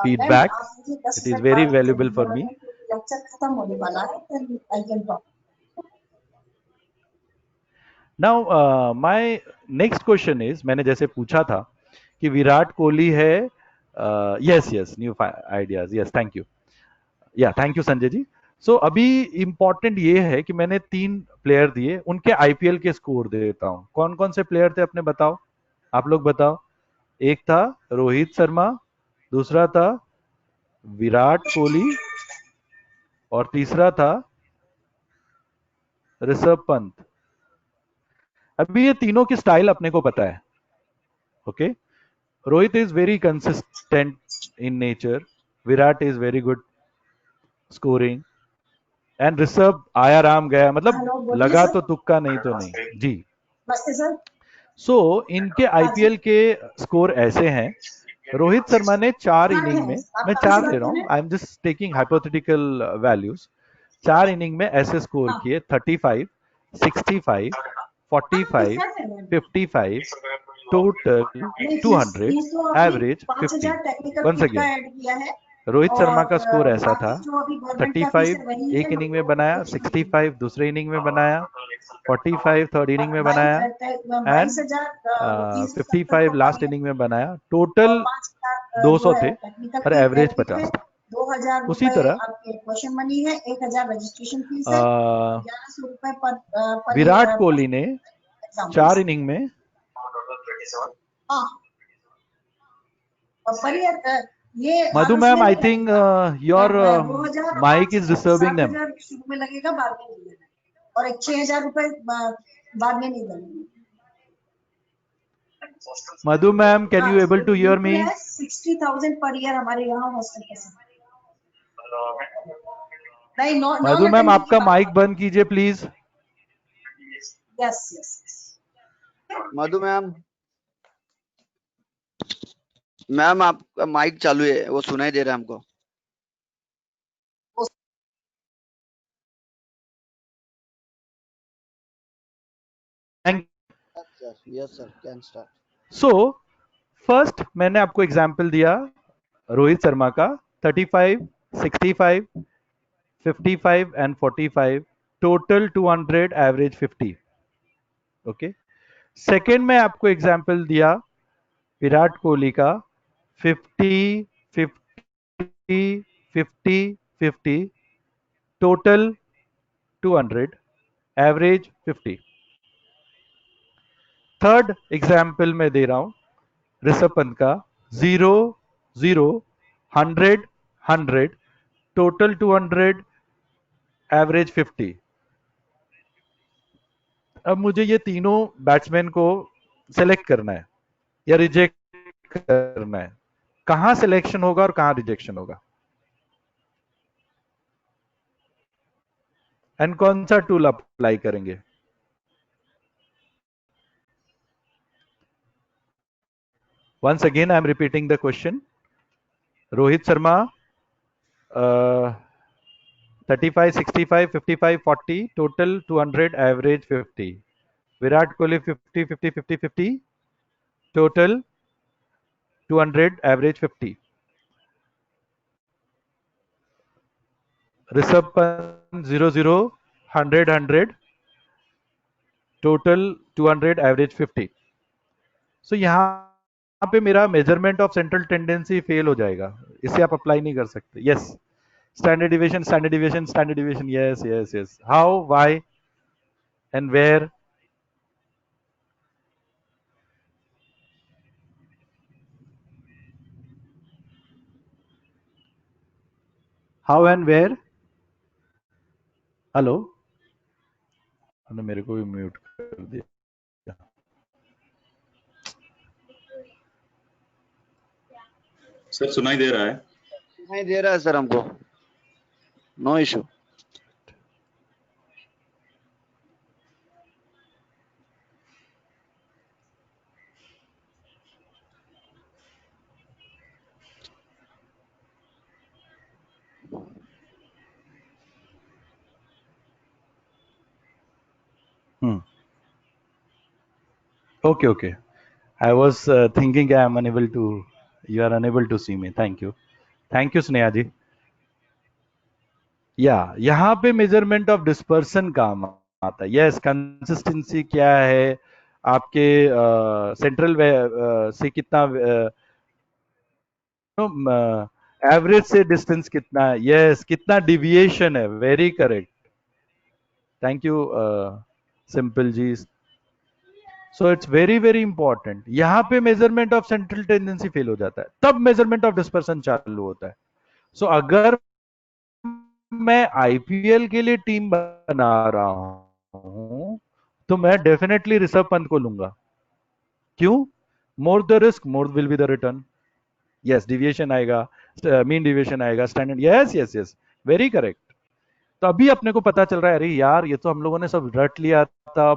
feedback. It is very valuable for me. Now my next question is, मैंने जैसे पूछा था कि विराट कोहली है, yes yes, new ideas, yes, thank you, yeah, thank you Sanjay ji. So अभी important ये है कि मैंने 3 प्लेयर दिए, उनके आईपीएल के स्कोर देता हूँ। कौन कौन से प्लेयर थे अपने बताओ, आप लोग बताओ। एक था रोहित शर्मा, दूसरा था विराट कोहली, और तीसरा था ऋषभ पंत। अभी ये तीनों की स्टाइल अपने को पता है, okay. Rohit is very consistent in nature, Virat is very good scoring, and Rishabh आया राम गया, मतलब लगा तो तुक्का, नहीं तो नहीं जी। सो इनके आईपीएल के स्कोर ऐसे हैं। रोहित शर्मा ने 4 इनिंग में, मैं 4 ले रहा हूं, I am just taking hypothetical values, 4 inning में ऐसे स्कोर किए 35, 65, 45, 55, total नहीं, 200, फीस तो आपने average 50. 5,000 टेक्निकल Once फीस का again, ऐड किया है रोहित शर्मा का और स्कोर ऐसा था, बाकी जो अभी गवर्नमेंट का फीस 35 है वही एक है। इनिंग में बनाया, 65 दूसरे इनिंग में बनाया, 45 थर्ड इनिंग में बनाया एंड 55 लास्ट इनिंग में बनाया. टोटल 200 थे और एवरेज 50 था. 2,000 उसी रुपए तरह आपके क्वेश्चन मनी है, 1,000 रजिस्ट्रेशन फीस है, 1,100 रुपए पर विराट कोहली ने एग्जाम 4 इनिंग में हाँ और पर ये Madhu ma'am, I think your 2,000 mic is disturbing them. 7,000 शुरू में लगेगा, बाद में नहीं देना और एक 6,000 रुपए बाद में नहीं देना. Madhu ma'am, can you able to hear me? 60,000 per year हमारे यहाँ हॉस्टल के नहीं. मधु मैम आपका माइक बंद कीजिए please. Yes yes Madhu ma'am, ma'am आपका माइक चालू है, वो सुनाई दे रहा है हमको. Yes sir, can start. So first मैंने आपको एग्जांपल दिया रोहित शर्मा का 35, 65, 55 and 45, total 200, average 50. Okay. Second में आपको एग्जांपल दिया विराट कोहली का 50, 50, 50, 50, टोटल 200, एवरेज 50. थर्ड एग्जाम्पल में दे रहा हूं ऋषभ पंत का 0, 0, 100, 100, टोटल 200, एवरेज 50. अब मुझे ये तीनों बैट्समैन को सेलेक्ट करना है या रिजेक्ट करना है. कहां सिलेक्शन होगा और कहां रिजेक्शन होगा एंड कौन सा टूल अप्लाई करेंगे? Once again, I am repeating the question. Rohit Sharma, 35, 65, 55, 40, total 200, average 50. Virat Kohli 50, 50, 50, 50, total 200, average 50. Rishabh Pant 0, 0, 100, 100, total 200, average 50. So यहाँ पे मेरा measurement of central tendency fail हो जाएगा, इसे आप अप्लाई नहीं कर सकते. Yes, standard deviation, standard deviation, standard deviation. Yes yes yes. How, why and where? How and where? Hello, मेरे को भी म्यूट कर दिया. सर सुनाई दे रहा है? सुनाई दे रहा है सर हमको, no issue. Okay, okay. I was thinking I am unable to, you are unable to see me. Thank you. Thank you, Sneha ji. या यहाँ पे मेजरमेंट ऑफ डिस्पर्सन काम आता है. यस, कंसिस्टेंसी क्या है आपके सेंट्रल से कितना, एवरेज से डिस्टेंस कितना है. यस, कितना डिविएशन है. Very correct. Thank you Simple ji. So it's very very important. यहाँ पे measurement of central tendency fail हो जाता है, तब मेजरमेंट ऑफ डिस्पर्सन चालू होता है. सो अगर मैं आईपीएल के लिए टीम बना रहा हूं तो मैं डेफिनेटली ऋषभ पंत को लूंगा. क्यों? More the risk, more will be the return. Yes, deviation आएगा, मीन डिविएशन आएगा, standard. Yes yes yes, very correct. तो अभी अपने को पता चल रहा है, अरे यार ये तो हम लोगों ने सब रट लिया था,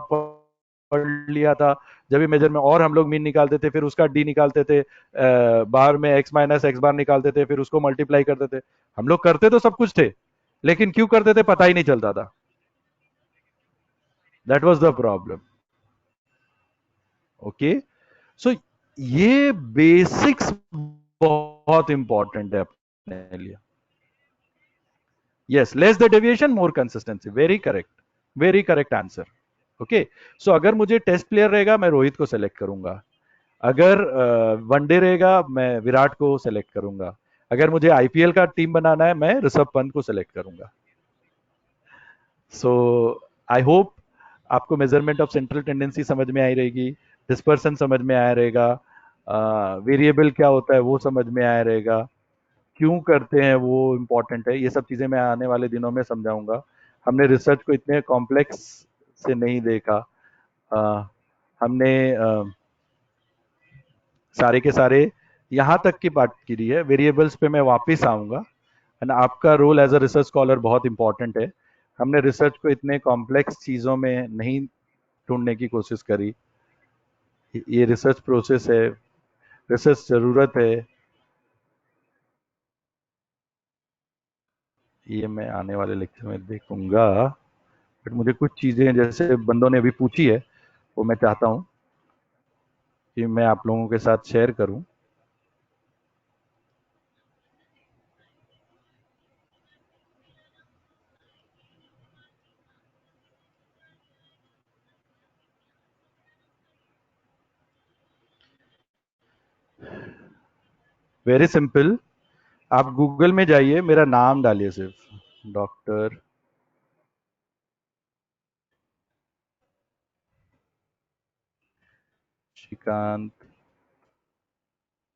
पढ़ लिया था. जब भी मेजर में और हम लोग मीन निकालते थे, फिर उसका डी निकालते थे, बाहर में एक्स माइनस एक्स बार निकालते थे, फिर उसको मल्टीप्लाई करते थे. हम लोग करते तो सब कुछ थे, लेकिन क्यों करते थे पता ही नहीं चलता था. That was the problem. Okay, so ये बेसिक्स बहुत इंपॉर्टेंट है अपने लिए. Yes, less the deviation, more consistency. Very correct answer. Okay. So अगर मुझे टेस्ट प्लेयर रहेगा मैं रोहित को सेलेक्ट करूंगा. अगर वनडे रहेगा मैं विराट को सेलेक्ट करूंगा. अगर मुझे आईपीएल का टीम बनाना है मैं ऋषभ पंत को सेलेक्ट करूंगा. सो आई होप आपको मेजरमेंट ऑफ सेंट्रल टेंडेंसी समझ में आई रहेगी, डिस्पर्सन समझ में आया रहेगा, वेरिएबल क्या होता है वो समझ में आया रहेगा, क्यों करते हैं वो इम्पोर्टेंट है. ये सब चीजें मैं आने वाले दिनों में समझाऊंगा. हमने रिसर्च को इतने कॉम्प्लेक्स से नहीं देखा. हमने सारे के सारे यहाँ तक की बात की है. वेरिएबल्स पे मैं वापस आऊंगा. एंड आपका role as a research scholar बहुत इंपॉर्टेंट है. हमने रिसर्च को इतने कॉम्प्लेक्स चीजों में नहीं ढूंढने की कोशिश करी. ये रिसर्च प्रोसेस है, रिसर्च जरूरत है. ये मैं आने वाले लेक्चर में देखूंगा. बट मुझे कुछ चीजें जैसे बंदों ने अभी पूछी है वो मैं चाहता हूं कि मैं आप लोगों के साथ शेयर करूं. Very simple. आप गूगल में जाइए, मेरा नाम डालिए सिर्फ डॉक्टर श्रीकांत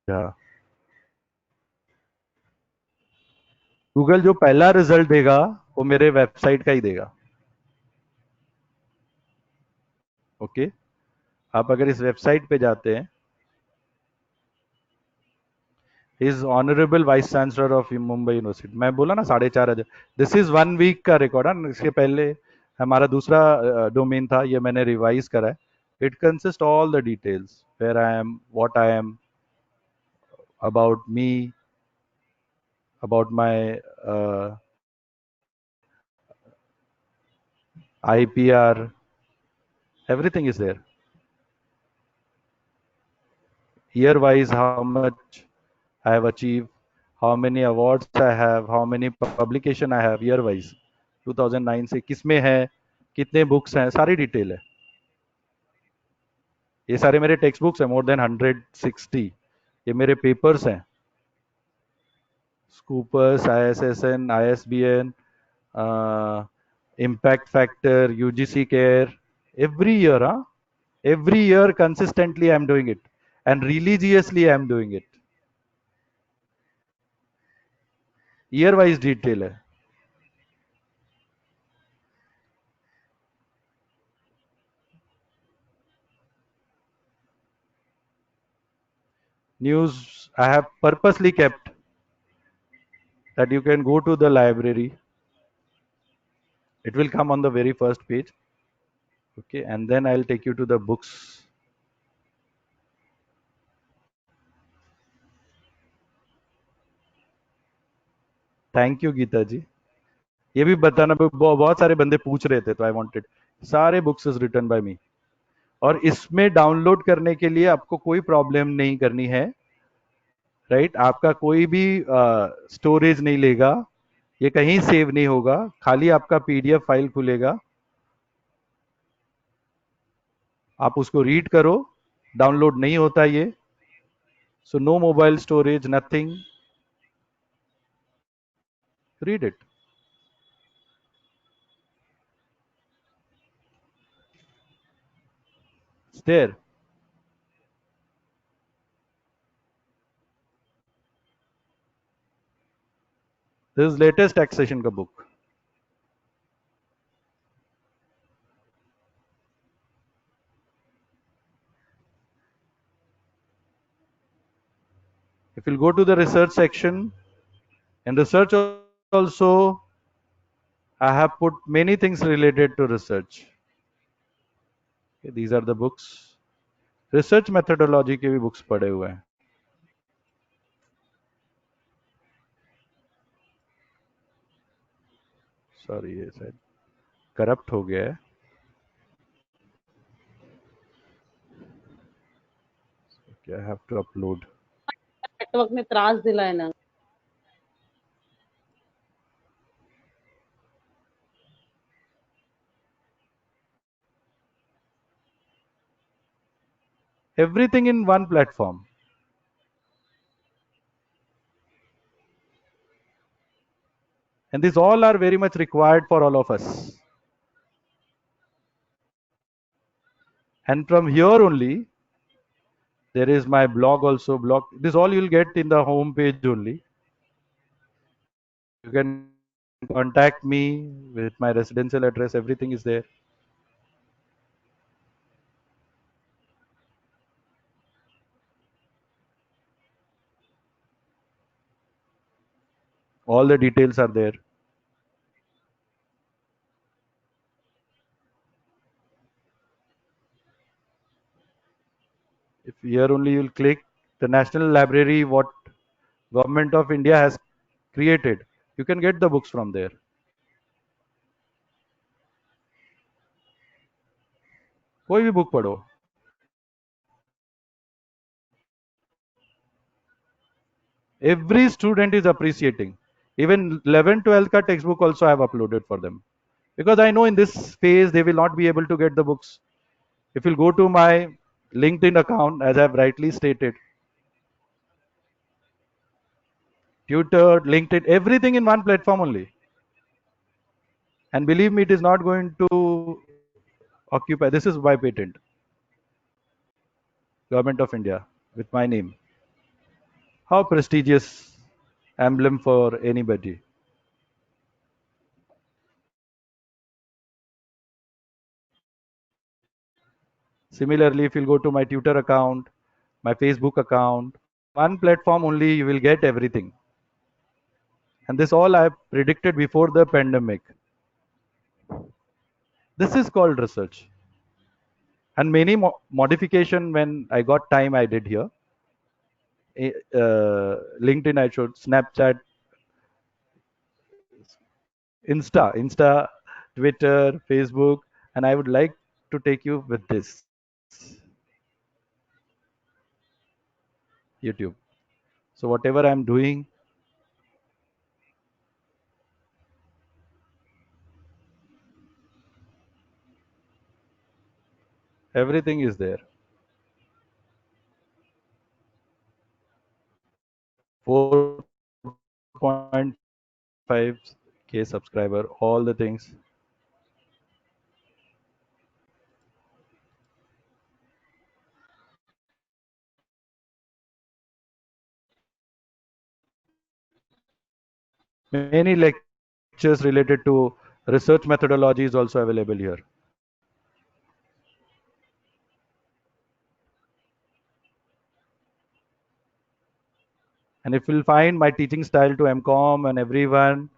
झा. गूगल जो पहला रिजल्ट देगा वो मेरे वेबसाइट का ही देगा. ओके. आप अगर इस वेबसाइट पे जाते हैं, is honourable vice chancellor of Mumbai university. मैं बोला ना 4,500. दिस इज 1 वीक का रिकॉर्ड है. इसके पहले हमारा दूसरा डोमेन था, ये मैंने रिवाइज करा है. It consist all the details, where I am, what I am, about me, about my IPR, everything is there. Year wise, how much I have achieved, how many awards I have, how many publication I have year wise. 2009 से किसमें है, कितने books हैं, सारी detail है. ये सारे मेरे टेक्स्ट बुक्स हैं, मोर देन 160. ये मेरे पेपर्स हैं, scoopers, ISSN, ISBN, impact factor, UGC care, every year, every year consistently I am doing it and religiously I am doing it. Year wise detail है. News I have purposely kept that you can go to the library. It will come on the very first page. Okay, and then I'll take you to the books. Thank you Geeta ji. ये भी बताना, बहुत सारे बंदे पूछ रहे थे तो आई वांटेड. सारे बुक्स इज रिटन बाय मी. और इसमें डाउनलोड करने के लिए आपको कोई प्रॉब्लम नहीं करनी है. राइट, आपका कोई भी स्टोरेज नहीं लेगा, ये कहीं सेव नहीं होगा, खाली आपका PDF फाइल खुलेगा, आप उसको रीड करो. डाउनलोड नहीं होता ये. So no mobile storage, nothing. Read it. It's there. This is latest taxation का book. If you'll go to the research section, in research also, I have put many things related to research. Okay, these are the books. Research methodology के भी books पढ़े हुए हैं. Sorry, ये शायद corrupt हो गया है. I have to upload. Network ने त्रास दिलाय ना. Everything in one platform. And these all are very much required for all of us. And from here only, there is my blog also. Blog. This all you'll get in the home page only. You can contact me with my residential address. Everything is there. All the details are there. If here only you'll click the National Library, what Government of India has created, you can get the books from there. कोई भी book पढ़ो. Every student is appreciating. Even 11th, 12th ka textbook also I have uploaded for them. Because I know in this phase they will not be able to get the books. If you'll go to my LinkedIn account, as I have rightly stated, Twitter, LinkedIn, everything in one platform only. And believe me, it is not going to occupy. This is by patent. Government of India with my name. How prestigious emblem for anybody. Similarly, if you'll go to my Twitter account, my Facebook account, one platform only, you will get everything. And this all I predicted before the pandemic. This is called research. And many modification when I got time I did here. LinkedIn I showed, Snapchat, Insta, Twitter, Facebook, and I would like to take you with this. YouTube. So whatever I'm doing, everything is there. 4.5K subscriber, all the things. Many lectures related to research methodology is also available here. And if you'll find my teaching style to MCOM and everyone,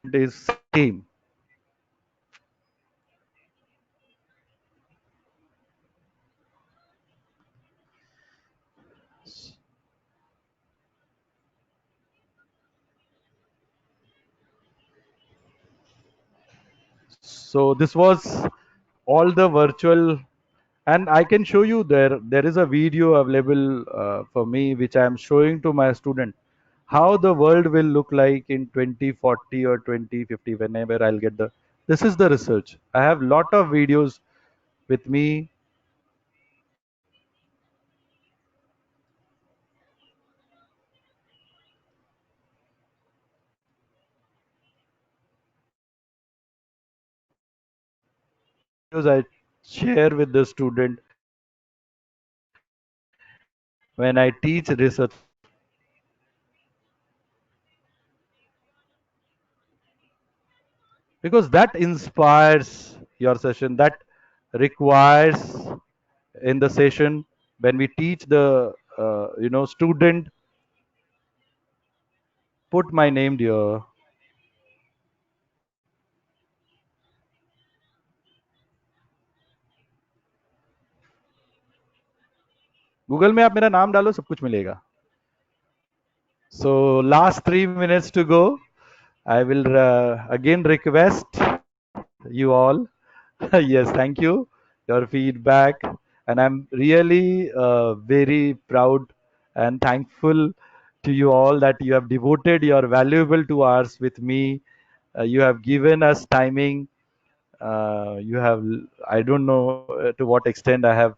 it is same. So this was all the virtual, and I can show you there is a video available for me which I am showing to my student how the world will look like in 2040 or 2050 whenever I'll get the. This is the research. I have lot of videos with me. I share with the student when I teach research. Because that inspires your session, that requires in the session when we teach the student, put my name here. Google में आप मेरा नाम डालो सब कुछ मिलेगा. So last 3 minutes to go. I will again request you all. Yes, thank you. Your feedback. and I'm really very proud and thankful to you all that you have devoted your valuable 2 hours with me. You have given us timing. You have, I don't know to what extent I have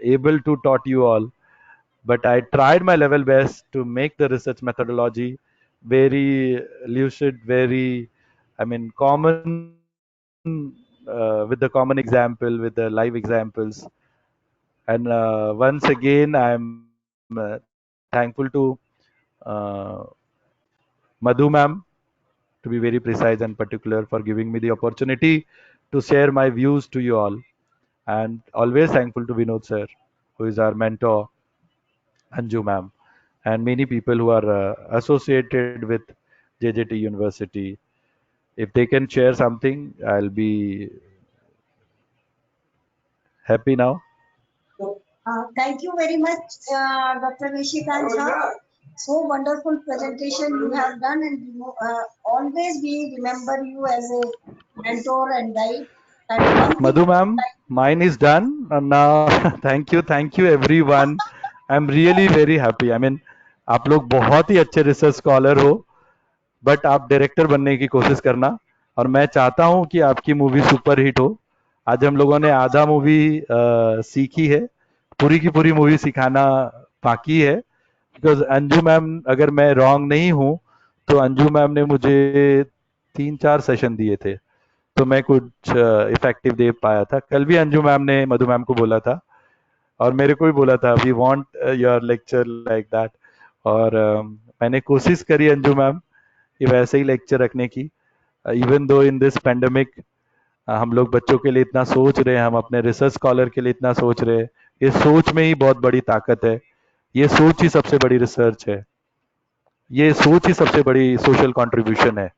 able to taught you all, but I tried my level best to make the research methodology very lucid, very, I mean, common, with the common example, with the live examples. And once again, I'm thankful to uh, Madhu ma'am, to be very precise and particular, for giving me the opportunity to share my views to you all. And always thankful to Vinod sir, who is our mentor, Anju ma'am, and many people who are associated with JJT University. If they can share something, I'll be happy now. Thank you very much, Dr. Nishikant sir. So wonderful presentation you have done, and always we remember you as a mentor and guide. And one thing Madhu ma'am, mine is done. And now, thank you everyone. I'm really very happy. I mean, आप लोग बहुत ही अच्छे research scholar हो, but आप director बनने की कोशिश करना, और मैं चाहता हूं कि आपकी मूवी सुपर हिट हो. आज हम लोगों ने आधा मूवी सीखी है, पूरी की पूरी मूवी सिखाना बाकी है. बिकॉज अंजू मैम, अगर मैं रॉन्ग नहीं हूं, तो अंजू मैम ने मुझे 3-4 सेशन दिए थे, तो मैं कुछ इफेक्टिव दे पाया था. कल भी अंजू मैम ने मधु मैम को बोला था, और मेरे को भी बोला था, we want your lecture like that. और मैंने कोशिश करी अंजू मैम कि वैसे ही लेक्चर रखने की. Even though in this pandemic हम लोग बच्चों के लिए इतना सोच रहे हैं, हम अपने रिसर्च स्कॉलर के लिए इतना सोच रहे हैं. ये सोच में ही बहुत बड़ी ताकत है. ये सोच ही सबसे बड़ी रिसर्च है. ये सोच ही सबसे बड़ी सोशल कंट्रीब्यूशन है,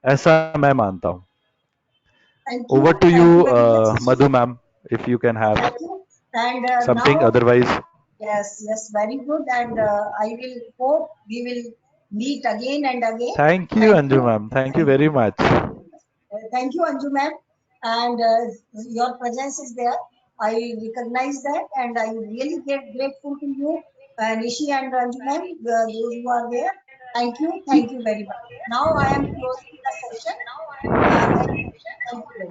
ऐसा मैं मानता हूँ. Over to you, Madhu ma'am, if you can have and something. now, Otherwise, yes, very good. And I will hope we will meet again and again. thank you, Anju ma'am. Thank you very much. Thank you, Anju ma'am. And your presence is there. I recognize that, and I really get grateful to you, Nishi and Anju ma'am, those who are there. Thank you very much. Now I am closing the session. Thank you very much.